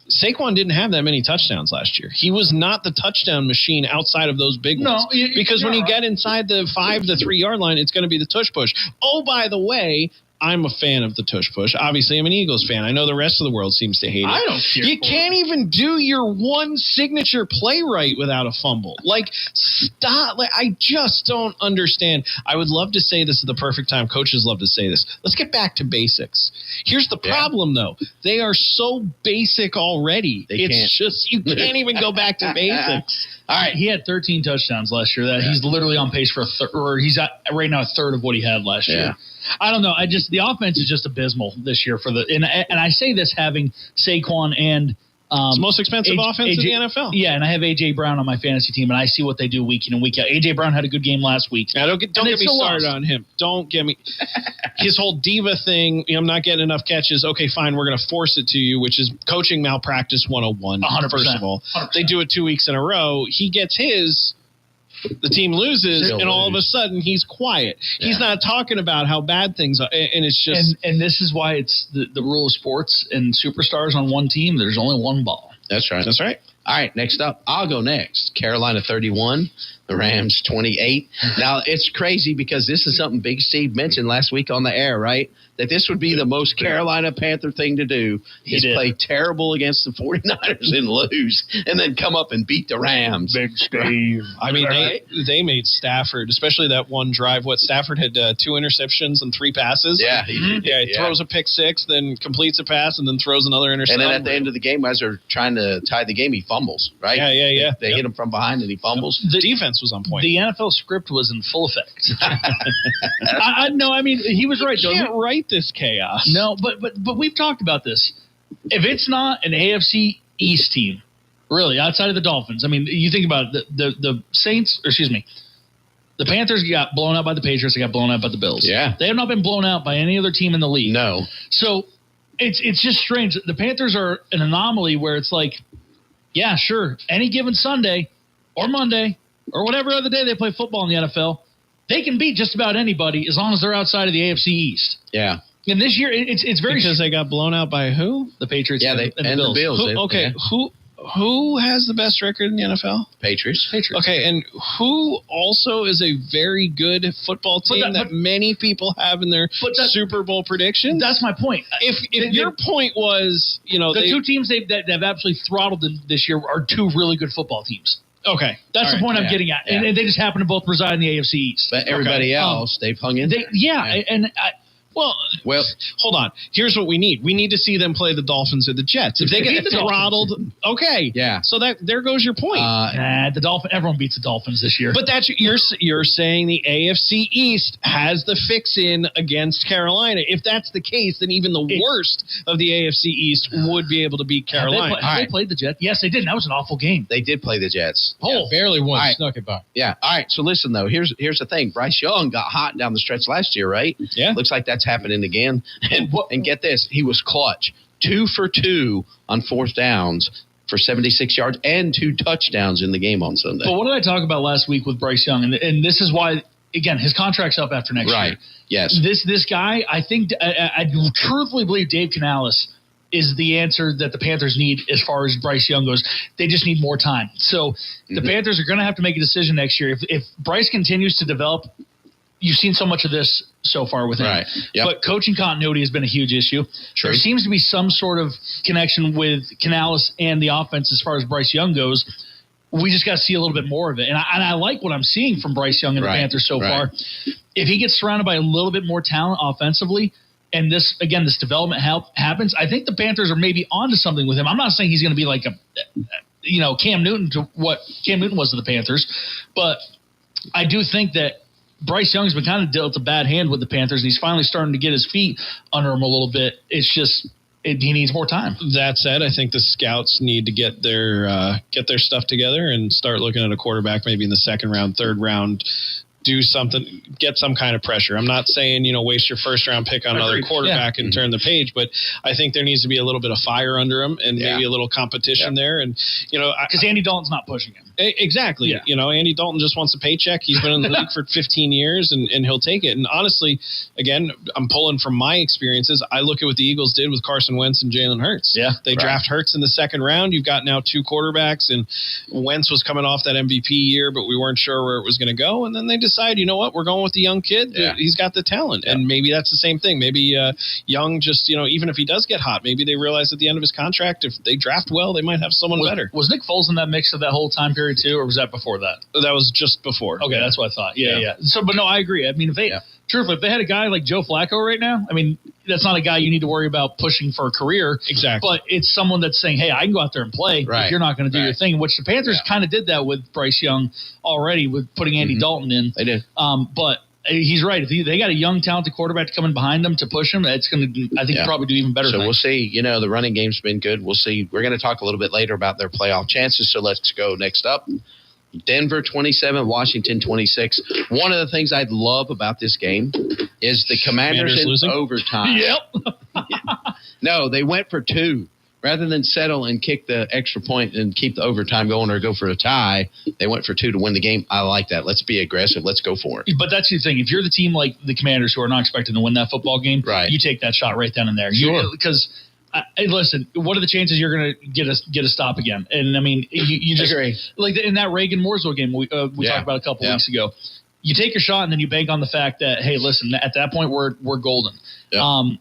Saquon didn't have that many touchdowns last year. He was not the touchdown machine outside of those big ones. Because when you get inside the 5 to 3 yard line, it's going to be the tush push. Oh, by the way, I'm a fan of the tush push. Obviously, I'm an Eagles fan. I know the rest of the world seems to hate it. I don't care. You can't even do your one signature play right without a fumble. Like, stop. Like, I just don't understand. I would love to say this is the perfect time. Coaches love to say this. Let's get back to basics. Here's the problem, though. They are so basic already. You can't even go back to basics. All right, he had 13 touchdowns last year. He's literally on pace for he's at right now a third of what he had last year. I don't know. The offense is just abysmal this year and I say this having Saquon and it's the most expensive offense in the NFL. Yeah, and I have A.J. Brown on my fantasy team, and I see what they do week in and week out. A.J. Brown had a good game last week. Now, don't get me started on him. Don't get me. His whole diva thing, I'm not getting enough catches. Okay, fine, we're going to force it to you, which is coaching malpractice 101. 100%. First of all. 100%. They do it 2 weeks in a row. He gets his. The team loses, and all of a sudden he's quiet. Yeah. He's not talking about how bad things are, and it's just. And this is why it's the rule of sports and superstars on one team. There's only one ball. That's right. That's right. All right, next up, I'll go next. Carolina 31, the Rams 28. Now, it's crazy because this is something Big Steve mentioned last week on the air, right? That this would be the most Carolina Panther thing to do is play terrible against the 49ers and lose, and then come up and beat the Rams. Big Steve. I mean, they made Stafford, especially that one drive. Stafford had 2 interceptions and 3 passes. Yeah, he throws a pick 6, then completes a pass, and then throws another interception. And then at the end of the game, as they're trying to tie the game, he fumbles, right? Yeah. They hit him from behind, and he fumbles. The defense was on point. The NFL script was in full effect. I mean, he was right. You can't write this chaos. No, but we've talked about this. If it's not an AFC East team, really, outside of the Dolphins, I mean, you think about it, the Saints, the Panthers got blown out by the Patriots. They got blown out by the Bills. Yeah. They have not been blown out by any other team in the league. No. So it's just strange. The Panthers are an anomaly where it's like, yeah, sure, any given Sunday or Monday or whatever other day they play football in the NFL, they can beat just about anybody as long as they're outside of the AFC East. Yeah. And this year, it's very because they got blown out by who? The Patriots. Yeah, and the Bills. Who has the best record in the NFL? Patriots. Okay, and who also is a very good football team that many people have in their Super Bowl predictions? That's my point. If your point was, the 2 teams that have absolutely throttled them this year are 2 really good football teams. Okay. That's the point I'm getting at. Yeah. And they just happen to both reside in the AFC East. But everybody else, they've hung in there. Well, hold on. Here's what we need. We need to see them play the Dolphins or the Jets. If they get throttled, okay. Yeah. So there goes your point. The Dolphins. Everyone beats the Dolphins this year. But that's you're saying the AFC East has the fix-in against Carolina. If that's the case, then even the worst of the AFC East would be able to beat Carolina. Have they played the Jets? Yes, they did. And that was an awful game. They did play the Jets. Barely won. Right. Snuck it by. Yeah. All right. So listen though. Here's the thing. Bryce Young got hot down the stretch last year, right? Yeah. Looks like that's happening again. And get this, he was clutch. 2 for 2 on 4th downs for 76 yards and 2 touchdowns in the game on Sunday. But what did I talk about last week with Bryce Young? And this is why, again, his contract's up after next year. Right. Yes. This guy, I think, I truthfully believe Dave Canales is the answer that the Panthers need as far as Bryce Young goes. They just need more time. So the Panthers are going to have to make a decision next year. If Bryce continues to develop, you've seen so much of this so far with him. Right. Yep. But coaching continuity has been a huge issue. True. There seems to be some sort of connection with Canales and the offense as far as Bryce Young goes. We just got to see a little bit more of it. And I like what I'm seeing from Bryce Young and the Panthers so far. If he gets surrounded by a little bit more talent offensively, and this development happens, I think the Panthers are maybe onto something with him. I'm not saying he's going to be like Cam Newton to what Cam Newton was to the Panthers, but I do think that Bryce Young's been kind of dealt a bad hand with the Panthers, and he's finally starting to get his feet under him a little bit. It's just he needs more time. That said, I think the scouts need to get their stuff together and start looking at a quarterback maybe in the 2nd round, 3rd round do something, get some kind of pressure. I'm not saying, waste your first round pick on another quarterback and turn the page, but I think there needs to be a little bit of fire under him and maybe a little competition there. And, because Andy Dalton's not pushing him. Exactly. Yeah. Andy Dalton just wants a paycheck. He's been in the league for 15 years and he'll take it. And honestly, again, I'm pulling from my experiences. I look at what the Eagles did with Carson Wentz and Jalen Hurts. Yeah. They draft Hurts in the second round. You've got now 2 quarterbacks, and Wentz was coming off that MVP year, but we weren't sure where it was going to go. And then they decide, you know what, we're going with the young kid. Yeah. He's got the talent. Yeah. And maybe that's the same thing. Maybe Young just, even if he does get hot, maybe they realize at the end of his contract, if they draft well, they might have someone better. Was Nick Foles in that mix of that whole time period too, or was that before that? That was just before. Okay, that's what I thought. Yeah. So, but no, I agree. I mean, truthfully, if they had a guy like Joe Flacco right now, I mean, that's not a guy you need to worry about pushing for a career. Exactly. But it's someone that's saying, hey, I can go out there and play if you're not going to do your thing, which the Panthers kind of did that with Bryce Young already with putting Andy Dalton in. They did. But he's right. If they got a young, talented quarterback to come in behind them to push him, it's going to, I think, probably do even better. So we'll see. The running game's been good. We'll see. We're going to talk a little bit later about their playoff chances. So let's go next up. Denver 27, Washington 26. One of the things I love about this game is the Commanders in losing overtime. Yep. No, they went for 2. Rather than settle and kick the extra point and keep the overtime going or go for a tie, they went for 2 to win the game. I like that. Let's be aggressive. Let's go for it. But that's the thing. If you're the team like the Commanders who are not expecting to win that football game, you take that shot right then and there. Sure. Because listen, what are the chances you're going to get a stop again? And I mean, you just agree. Like in that Reagan-Mooresville game we talked about a couple weeks ago. You take your shot and then you bank on the fact that, hey, listen, at that point we're golden. Yep.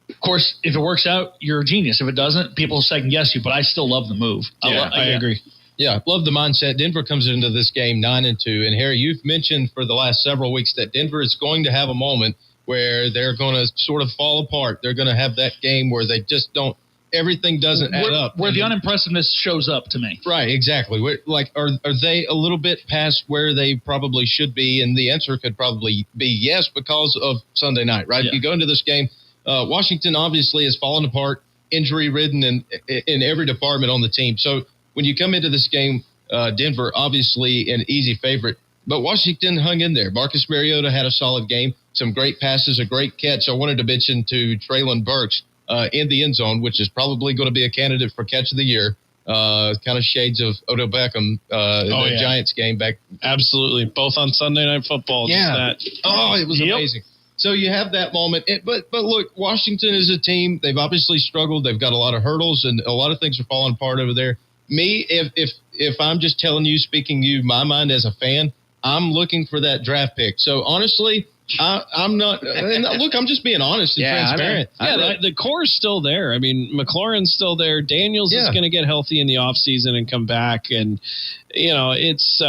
Of course, if it works out, you're a genius. If it doesn't, people second guess you. But I still love the move. I agree. Yeah, love the mindset. Denver comes into this game 9-2, and Harry, you've mentioned for the last several weeks that Denver is going to have a moment where they're going to sort of fall apart. They're going to have that game where they just don't. Everything doesn't add up. Where the unimpressiveness shows up to me. Right, exactly. Are they a little bit past where they probably should be? And the answer could probably be yes because of Sunday night, right? You go into this game. Washington obviously has fallen apart, injury-ridden in every department on the team. So when you come into this game, Denver obviously an easy favorite. But Washington hung in there. Marcus Mariota had a solid game, some great passes, a great catch. I wanted to mention to Traylon Burks in the end zone, which is probably going to be a candidate for catch of the year. Kind of shades of Odell Beckham in the Giants game back. Absolutely. Both on Sunday Night Football. Yeah. It was amazing. So you have that moment. But look, Washington is a team. They've obviously struggled. They've got a lot of hurdles, and a lot of things are falling apart over there. Me, if I'm just telling you, speaking to you, my mind as a fan, I'm looking for that draft pick. So honestly, I'm not. Look, I'm just being honest and transparent. The core is still there. I mean, McLaurin's still there. Daniels is going to get healthy in the offseason and come back, and it's.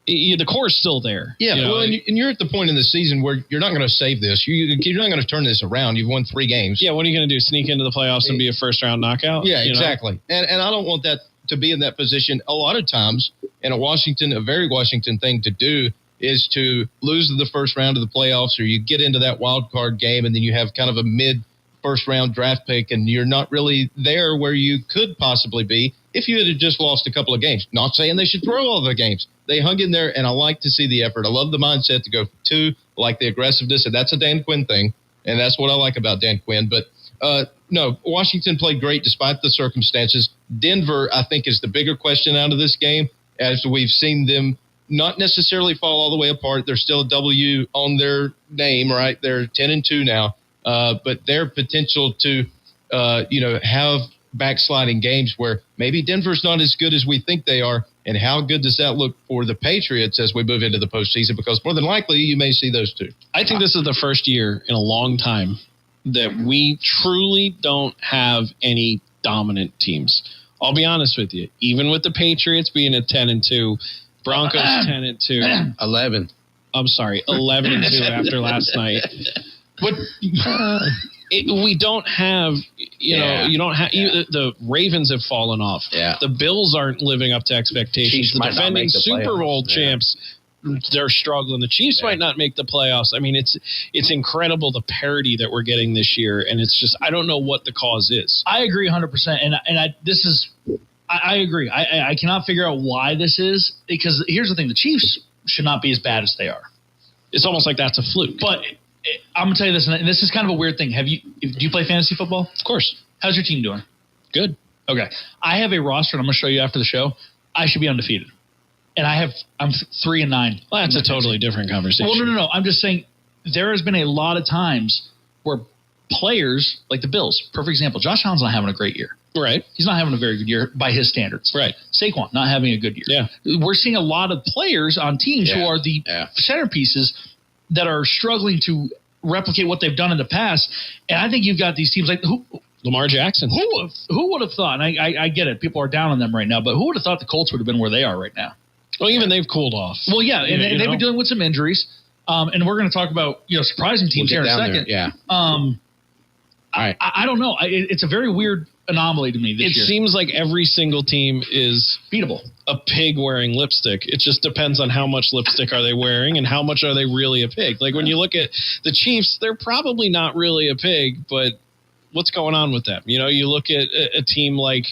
The core is still there. Yeah, and you're at the point in the season where you're not going to save this. You're not going to turn this around. You've won 3 games. Yeah, what are you going to do? Sneak into the playoffs and be a first-round knockout? Yeah, exactly. And I don't want that to be in that position. A lot of times, in a very Washington thing to do is to lose the first round of the playoffs, or you get into that wild card game, and then you have kind of a mid-first-round draft pick, and you're not really there where you could possibly be if you had just lost a couple of games. Not saying they should throw all the games. They hung in there, and I like to see the effort. I love the mindset to go for 2, I like the aggressiveness, and that's a Dan Quinn thing, and that's what I like about Dan Quinn. But, no, Washington played great despite the circumstances. Denver, I think, is the bigger question out of this game, as we've seen them not necessarily fall all the way apart. They're still a W on their name, right? They're 10-2 now, but their potential to, have backsliding games where maybe Denver's not as good as we think they are. And how good does that look for the Patriots as we move into the postseason? Because more than likely, you may see those 2. I think this is the first year in a long time that we truly don't have any dominant teams. I'll be honest with you. Even with the Patriots being at 10-2, Broncos 10-2, 11. I'm sorry, 11-2 after last night. But we don't have, you don't have the Ravens have fallen off. Yeah. The Bills aren't living up to expectations. Chiefs the defending Super Bowl champs, they're struggling. The Chiefs might not make the playoffs. I mean, it's incredible the parity that we're getting this year, and it's just I don't know what the cause is. I agree 100%, and I agree. I cannot figure out why this is, because here's the thing: the Chiefs should not be as bad as they are. It's almost like that's a fluke. But I'm going to tell you this, and this is kind of a weird thing. Do you play fantasy football? Of course. How's your team doing? Good. Okay. I have a roster, and I'm going to show you after the show. I should be undefeated. And I'm 3-9. Well, that's a totally different conversation. Well, no. I'm just saying there has been a lot of times where players, like the Bills, perfect example, Josh Allen's not having a great year. Right. He's not having a very good year by his standards. Right. Saquon, not having a good year. Yeah. We're seeing a lot of players on teams who are the centerpieces that are struggling to replicate what they've done in the past. And I think you've got these teams like Lamar Jackson. Who would have thought, and I get it, people are down on them right now, but who would have thought the Colts would have been where they are right now? Well, even they've cooled off. Well, yeah, and they've been dealing with some injuries. And we're going to talk about surprising teams here in a second. There. Yeah. All right. I don't know. It's a very weird anomaly to me this year. It seems like every single team is beatable. A pig wearing lipstick. It just depends on how much lipstick are they wearing and how much are they really a pig. Like when you look at the Chiefs, they're probably not really a pig, but what's going on with them? You look at a team like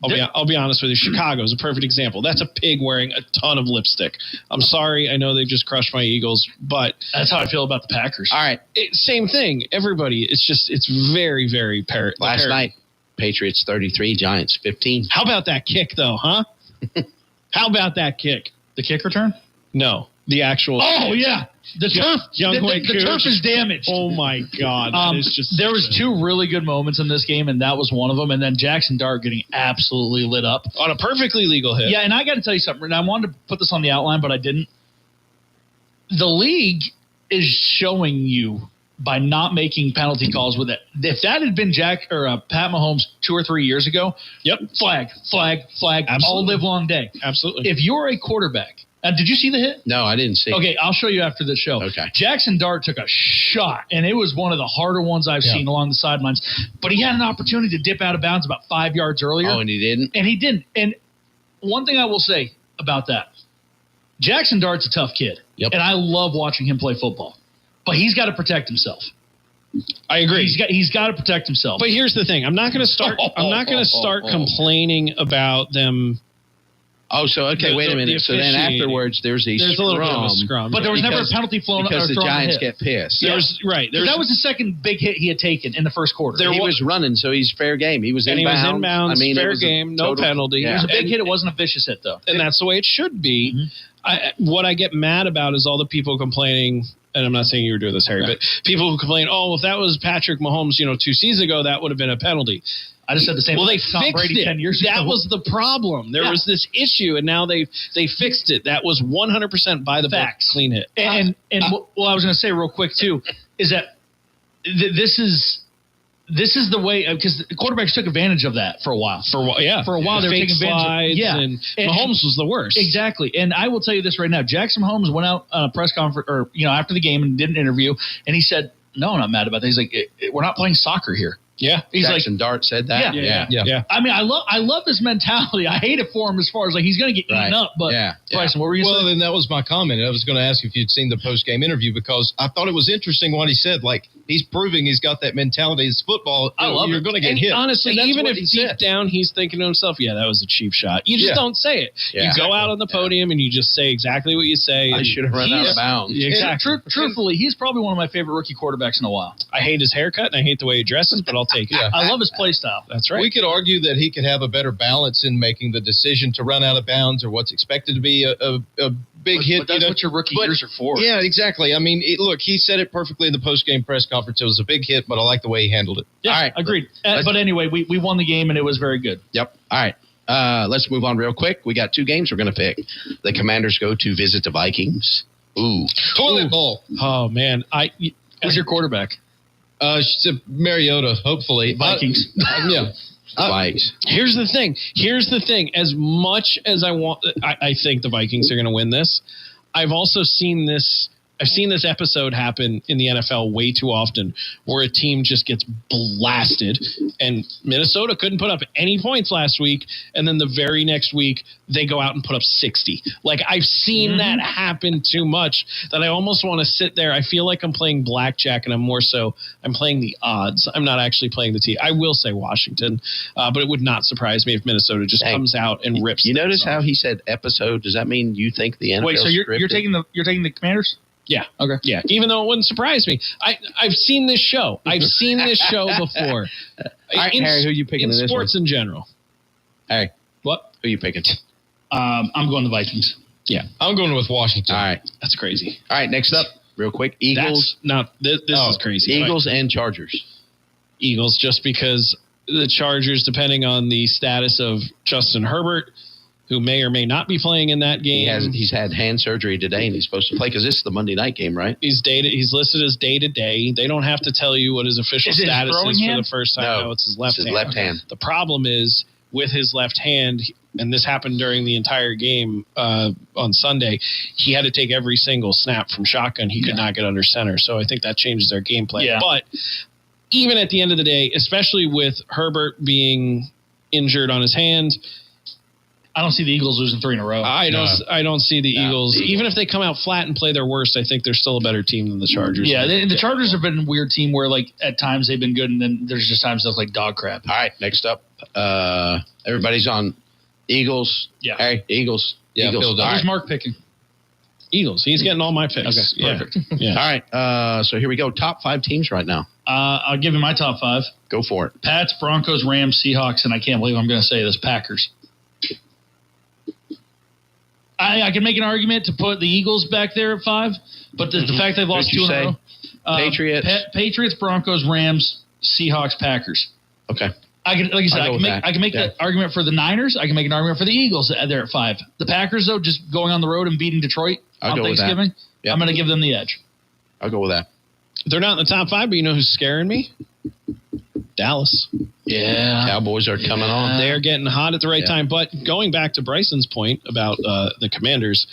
I'll be honest with you. Chicago is a perfect example. That's a pig wearing a ton of lipstick. I'm sorry. I know they just crushed my Eagles, but that's how I feel about the Packers. All right. Same thing. Everybody. It's very, very Last night, Patriots 33, Giants 15. How about that kick, though, huh? How about that kick? The kick return? No. The actual. Oh, yeah. The turf. The turf is damaged. Oh, my God. There was two really good moments in this game, and that was one of them. And then Jackson Dart getting absolutely lit up. On a perfectly legal hit. Yeah, and I got to tell you something. And I wanted to put this on the outline, but I didn't. The league is showing you by not making penalty calls with it. If that had been Pat Mahomes 2 or 3 years ago, flag, Absolutely. all live long day. Absolutely. If you're a quarterback, did you see the hit? No, I didn't see. Okay, I'll show you after the show. Okay. Jackson Dart took a shot, and it was one of the harder ones I've seen along the sidelines. But he had an opportunity to dip out of bounds about 5 yards earlier. Oh, and he didn't? And he didn't. And one thing I will say about that, Jackson Dart's a tough kid. Yep. And I love watching him play football. But he's got to protect himself. I agree. He's got to protect himself. But here's the thing: I'm not going to start complaining about them. Oh, so okay. Wait a minute. So then afterwards, there's a little bit of a scrum, but there was never a penalty flown because the Giants get pissed. That was the second big hit he had taken in the first quarter. He was running, so he's fair game. He was inbounds. He was inbounds. I mean, fair game, no penalty. It was a big hit. It wasn't a vicious hit though, and that's the way it should be. Mm-hmm. What I get mad about is all the people complaining. And I'm not saying you were doing this, Harry, but people who complain, if that was Patrick Mahomes, 2 seasons ago, that would have been a penalty. I just said the same. Well, they Tom fixed Brady it. 10 years ago. That was the problem. There was this issue, and now they fixed it. That was 100% by the book, clean hit. And I was going to say real quick too, is that this is the way, because the quarterbacks took advantage of that for a while. For a while, they were taking advantage. And Mahomes was the worst. Exactly. And I will tell you this right now: Jackson Mahomes went out on a press conference, or after the game, and did an interview, and he said, "No, I'm not mad about that." He's like, "We're not playing soccer here." Yeah, he's Jackson Dart said that. Yeah. I mean, I love this mentality. I hate it for him as far as he's going to get eaten up. But Bryson, what were you saying? Well, then that was my comment. I was going to ask if you'd seen the post game interview, because I thought it was interesting what he said. Like, he's proving he's got that mentality. It's football. I love you're going to get hit. Honestly, even if deep down he's thinking to himself, that was a cheap shot. You just don't say it. You go out on the podium and you just say exactly what you say. I should have run out of bounds. Exactly. Truthfully, he's probably one of my favorite rookie quarterbacks in a while. I hate his haircut and I hate the way he dresses, but I'll take it. I love his play style. That's right. We could argue that he could have a better balance in making the decision to run out of bounds or what's expected to be a big hit. But that's what your rookie years are for. Yeah, exactly. I mean, look, he said it perfectly in the post-game press conference. It was a big hit, but I like the way he handled it. Yeah, all right. Agreed. But anyway, we won the game, and it was very good. Yep. All right. Let's move on real quick. We got 2 games we're going to pick. The Commanders go to visit the Vikings. Toilet bowl. Oh, man. Who's your quarterback? Mariota, hopefully. Vikings. Vikes. Here's the thing. As much as I think the Vikings are going to win this, I've also seen this I've seen this episode happen in the NFL way too often where a team just gets blasted, and Minnesota couldn't put up any points last week, and then the very next week they go out and put up 60. Like, I've seen that happen too much that I almost want to sit there. I feel like I'm playing blackjack, and I'm playing the odds. I'm not actually playing the team. I will say Washington, but it would not surprise me if Minnesota just comes out and rips. You notice how he said episode? Does that mean you think the NFL? Wait, so you're taking the Commanders? Yeah. Okay. Yeah. Even though it wouldn't surprise me, I've seen this show. I've seen this show before. Harry, who are you picking in in this sports one? in general? Harry, What? who are you picking? I'm going the Vikings. Yeah. I'm going with Washington. All right. That's crazy. All right. Next up, real quick, Eagles. This is crazy. Eagles and Chargers. Eagles, just because the Chargers, depending on the status of Justin Herbert, who may or may not be playing in that game. He's had hand surgery today, and he's supposed to play because this is the Monday night game, right? He's listed as day-to-day. They don't have to tell you what his official status is for the first time. No, it's his left hand. Left hand. The problem is with his left hand, and this happened during the entire game on Sunday, he had to take every single snap from shotgun. He could not get under center. So I think that changes their game plan. Yeah. But even at the end of the day, especially with Herbert being injured on his hand, I don't see the Eagles losing 3 in a row. I don't see the Eagles. Even if they come out flat and play their worst, I think they're still a better team than the Chargers. Yeah, the Chargers have been a weird team where, like, at times they've been good, and then there's just times that's like dog crap. All right, next up, everybody's on Eagles. Yeah. Hey, Eagles. Yeah, Eagles. Phil, All Who's right. Mark picking? Eagles. He's getting all my picks. Okay, perfect. Yeah. All right, so here we go. Top 5 teams right now. I'll give you my top 5. Go for it. Pats, Broncos, Rams, Seahawks, and I can't believe I'm going to say this, Packers. I can make an argument to put the Eagles back there at 5, but the fact they've lost 2 in a row. Patriots. Patriots, Broncos, Rams, Seahawks, Packers. Okay. I can make the argument for the Niners. I can make an argument for the Eagles there at 5. The Packers, though, just going on the road and beating Detroit on Thanksgiving, Yep. I'm going to give them the edge. I'll go with that. They're not in the top 5, but you know who's scaring me? Dallas. Yeah. Cowboys are coming on. They are getting hot at the right time. But going back to Bryson's point about the Commanders,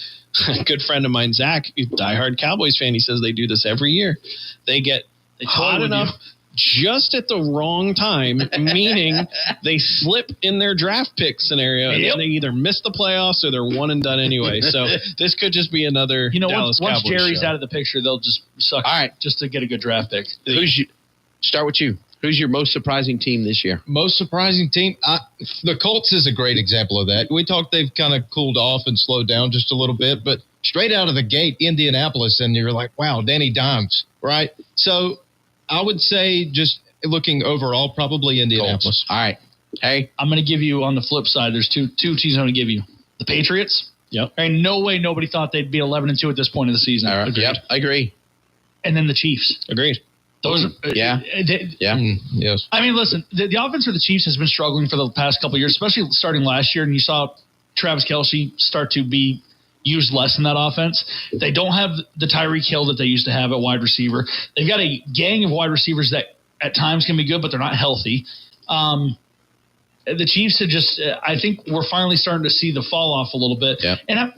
a good friend of mine, Zach, a diehard Cowboys fan, he says they do this every year. They get hot enough just at the wrong time, meaning they slip in their draft pick scenario, and then they either miss the playoffs or they're one and done anyway. So this could just be another Dallas once Cowboys Jerry's show. out of the picture, they'll just suck just to get a good draft pick. Start with you. Who's your most surprising team this year? Most surprising team? The Colts is a great example of that. We talked they've kind of cooled off and slowed down just a little bit, but straight out of the gate, Indianapolis, and you're like, wow, Danny Dimes, right? So I would say just looking overall, probably Indianapolis. Colts. All right. Hey. I'm going to give you on the flip side. There's two teams I'm going to give you. The Patriots. Yep. There ain't no way nobody thought they'd be 11-2 at this point of the season. All right. Agreed. Yep, I agree. And then the Chiefs. Agreed. Those, yeah. Yes. I mean, listen, the offense for the Chiefs has been struggling for the past couple of years, especially starting last year. And you saw Travis Kelce start to be used less in that offense. They don't have the Tyreek Hill that they used to have at wide receiver. They've got a gang of wide receivers that at times can be good, but they're not healthy. The Chiefs have just, I think we're finally starting to see the fall off a little bit. Yeah. And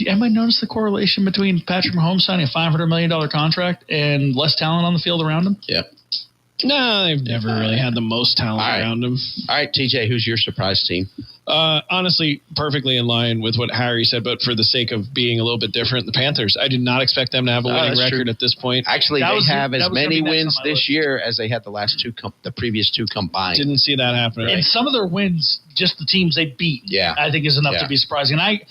anybody notice the correlation between Patrick Mahomes signing a $500 million contract and less talent on the field around him? Yeah. No, they've never really had the most talent around them. All right, TJ, who's your surprise team? Honestly, perfectly in line with what Harry said, but for the sake of being a little bit different, the Panthers. I did not expect them to have a winning record at this point. Actually, they have as many wins this year as they had the last the previous 2 combined. Didn't see that happen. And some of their wins, just the teams they beat, I think is enough to be surprising. And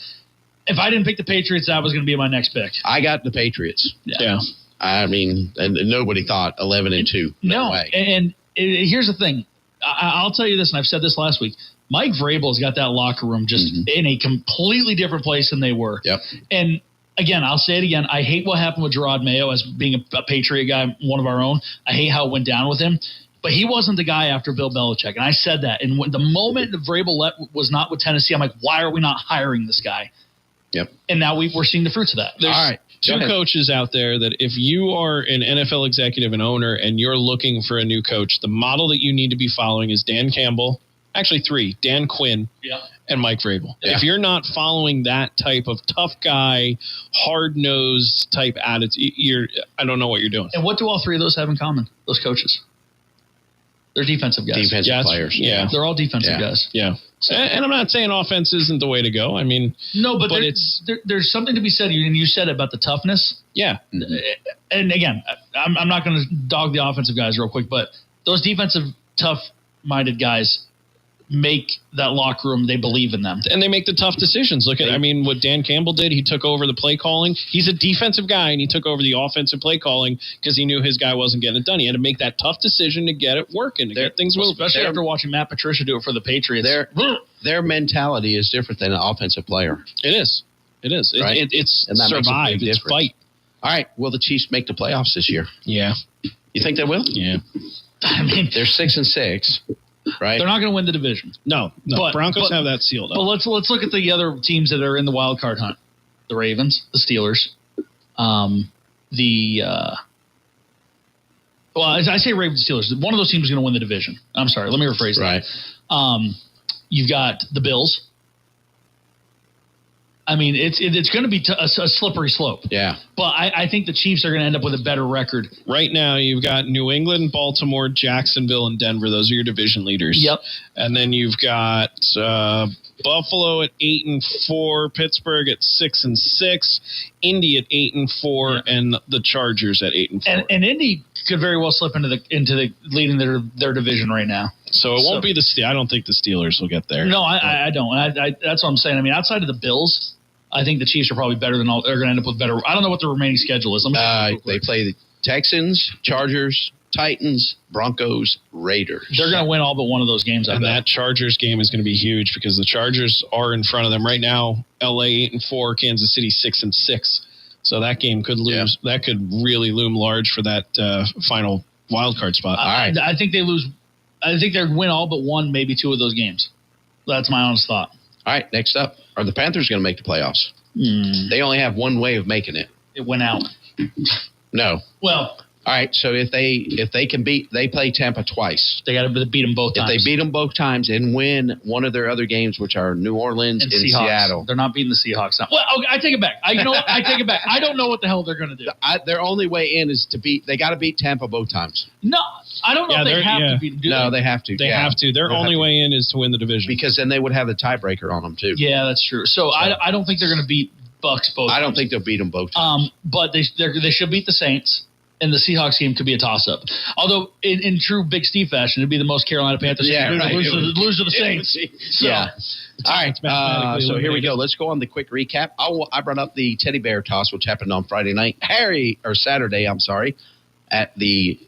if I didn't pick the Patriots, that was going to be my next pick. I got the Patriots. Yeah. I mean, and nobody thought 11-2. No way. And here's the thing. I'll tell you this, and I've said this last week. Mike Vrabel's got that locker room just in a completely different place than they were. Yep. And again, I'll say it again. I hate what happened with Gerard Mayo as being a Patriot guy, one of our own. I hate how it went down with him. But he wasn't the guy after Bill Belichick. And I said that. And when the moment that Vrabel was not with Tennessee, I'm like, why are we not hiring this guy? Yep. And now we're seeing the fruits of that. There's all right. Two coaches out there that if you are an NFL executive and owner and you're looking for a new coach, the model that you need to be following is Dan Campbell Actually, 3. Dan Quinn and Mike Vrabel. Yeah. If you're not following that type of tough guy, hard-nosed type attitude, I don't know what you're doing. And what do all 3 of those have in common, those coaches? They're defensive guys. Defensive players. Yeah. They're all defensive guys. Yeah. And I'm not saying offense isn't the way to go. I mean, no, but it's there's something to be said, and you said about the toughness. Yeah. And again, I'm not going to dog the offensive guys real quick, but those defensive, tough-minded guys make that locker room, they believe in them. And they make the tough decisions. Look at, what Dan Campbell did, he took over the play calling. He's a defensive guy, and he took over the offensive play calling because he knew his guy wasn't getting it done. He had to make that tough decision to get it working, to get things moving. Especially after watching Matt Patricia do it for the Patriots. Their mentality is different than an offensive player. It is. Right? It's and that survive. Makes a big it's difference. fight. All right. Will the Chiefs make the playoffs this year? Yeah. You think they will? Yeah. I mean, they're 6-6. Right. They're not going to win the division. No. But Broncos have that sealed up. But let's look at the other teams that are in the wild card hunt: the Ravens, the Steelers, as I say Ravens, Steelers. One of those teams is going to win the division. I'm sorry. Let me rephrase that. Right. You've got the Bills. I mean, it's going to be a slippery slope. Yeah. But I think the Chiefs are going to end up with a better record. Right now, you've got New England, Baltimore, Jacksonville, and Denver. Those are your division leaders. Yep. And then you've got Buffalo at 8-4, Pittsburgh at 6-6, Indy at 8-4, and the Chargers at 8-4. And Indy could very well slip into the leading their division right now. So it won't be I don't think the Steelers will get there. No, I don't. That's what I'm saying. I mean, outside of the Bills, I think the Chiefs are probably better than all. They're going to end up with better. I don't know what the remaining schedule is. They play the Texans, Chargers, Titans, Broncos, Raiders. They're going to win all but one of those games. And that Chargers game is going to be huge because the Chargers are in front of them right now. LA 8-4, Kansas City 6-6. So that game could lose. Yeah. That could really loom large for that final wild card spot. All right. I think they lose. I think they win all but one, maybe 2 of those games. That's my honest thought. All right. Next up, are the Panthers going to make the playoffs? They only have one way of making it. It went out. No. Well. All right, so if they can they play Tampa twice. They got to beat them both times. If they beat them both times and win one of their other games, which are New Orleans and Seattle. They're not beating the Seahawks now. Well, okay, I take it back. You know what? I take it back. I don't know what the hell they're going to do. Their only way in is to beat – they got to beat Tampa both times. No, I don't know if they have to beat them. No, they have to. They have to. Their only way in is to win the division. Because then they would have the tiebreaker on them, too. Yeah, that's true. So I don't think they're going to beat Bucks both times. I don't think they'll beat them both times. But they should beat the Saints. And the Seahawks game could be a toss-up. Although, in true Big Steve fashion, it'd be the most Carolina Panthers lose to the Saints. So. Yeah. All right. So here we go. Let's go on the quick recap. I brought up the teddy bear toss, which happened on Saturday, at the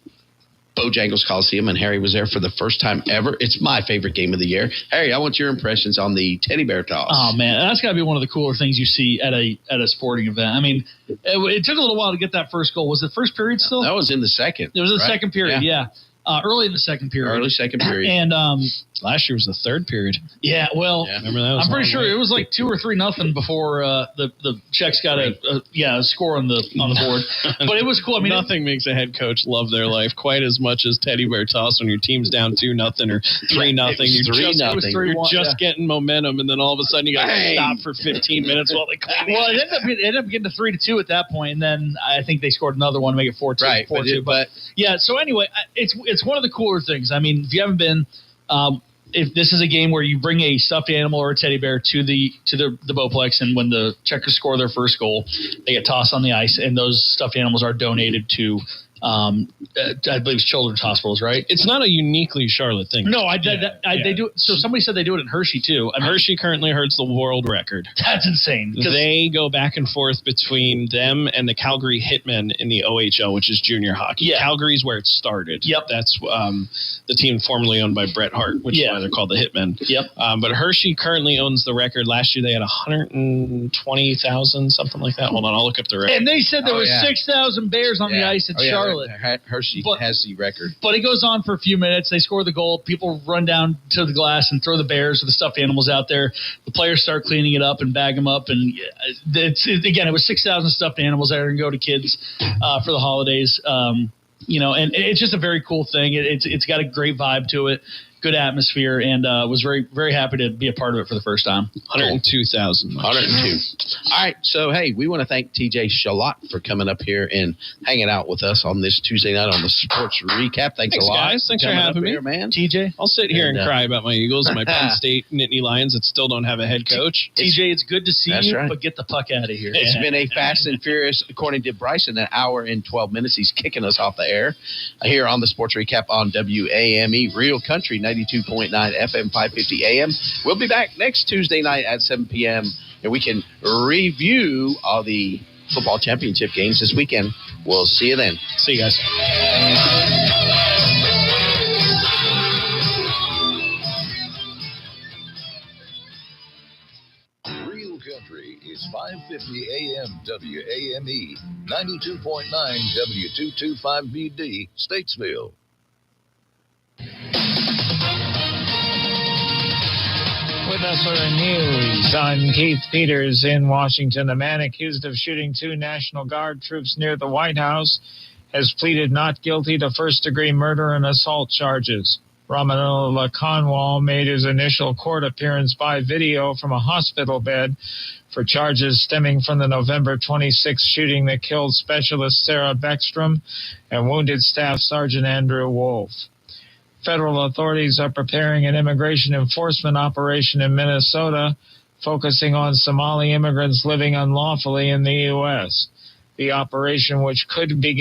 Bojangles Coliseum, and Harry was there for the first time ever. It's my favorite game of the year. Harry, I want your impressions on the teddy bear toss. Oh, man. That's got to be one of the cooler things you see at a sporting event. I mean, it took a little while to get that first goal. Was it first period still? That was in the second. It was the second period, yeah. Early in the second period. Early second period. And last year was the third period. Yeah, well, remember that? I'm pretty sure it was like 2 or 3-0 before the Czechs got a score on the board. But it was cool. I mean, nothing makes a head coach love their life quite as much as teddy bear toss when your team's down 2-0 or 3-0. You're just getting momentum, and then all of a sudden you got to stop for 15 minutes while they clean. Well, it ended up getting to 3-2 at that point, and then I think they scored another one to make it 4-2. Right, 4-2. But yeah. So anyway, it's one of the cooler things. I mean, if you haven't been. If this is a game where you bring a stuffed animal or a teddy bear to the Bowplex, and when the Checkers score their first goal, they get tossed on the ice, and those stuffed animals are donated to, I believe it's Children's Hospitals, right? It's not a uniquely Charlotte thing. No, they do. So somebody said they do it in Hershey too. I mean, Hershey currently holds the world record. That's insane. They go back and forth between them and the Calgary Hitmen in the OHL, which is junior hockey. Yeah. Calgary's where it started. Yep. That's the team formerly owned by Bret Hart, which is why they're called the Hitmen. Yep. But Hershey currently owns the record. Last year they had 120,000, something like that. Hold on, I'll look up the record. And they said there was 6,000 bears on the ice at Charlotte. Hershey has the record. But it goes on for a few minutes. They score the goal. People run down to the glass and throw the bears or the stuffed animals out there. The players start cleaning it up and bag them up. And it was 6,000 stuffed animals that are going to go to kids for the holidays. And it's just a very cool thing. It's got a great vibe to it. good atmosphere, and was very, very happy to be a part of it for the first time. 102,000. 102. All right. So, hey, we want to thank TJ Chillot for coming up here and hanging out with us on this Tuesday night on the Sports Recap. Thanks a lot. Guys. Thanks for having me, man. TJ, I'll sit here and cry about my Eagles and my Penn State Nittany Lions that still don't have a head coach. TJ, it's good to see you, right. but get the puck out of here. It's been a fast and furious, according to Bryson, an hour and 12 minutes. He's kicking us off the air here on the Sports Recap on WAME Real Country 92.9 FM 550 AM. We'll be back next Tuesday night at 7 p.m. and we can review all the football championship games this weekend. We'll see you then. See you guys. Real Country is 550 AM WAME, 92.9 W225BD, Statesville. With us are news. I'm Keith Peters in Washington. A man accused of shooting 2 National Guard troops near the White House has pleaded not guilty to first-degree murder and assault charges. Ramanullah Kanwal made his initial court appearance by video from a hospital bed for charges stemming from the November 26th shooting that killed Specialist Sarah Beckstrom and wounded Staff Sergeant Andrew Wolf. Federal authorities are preparing an immigration enforcement operation in Minnesota focusing on Somali immigrants living unlawfully in the U.S. The operation, which could begin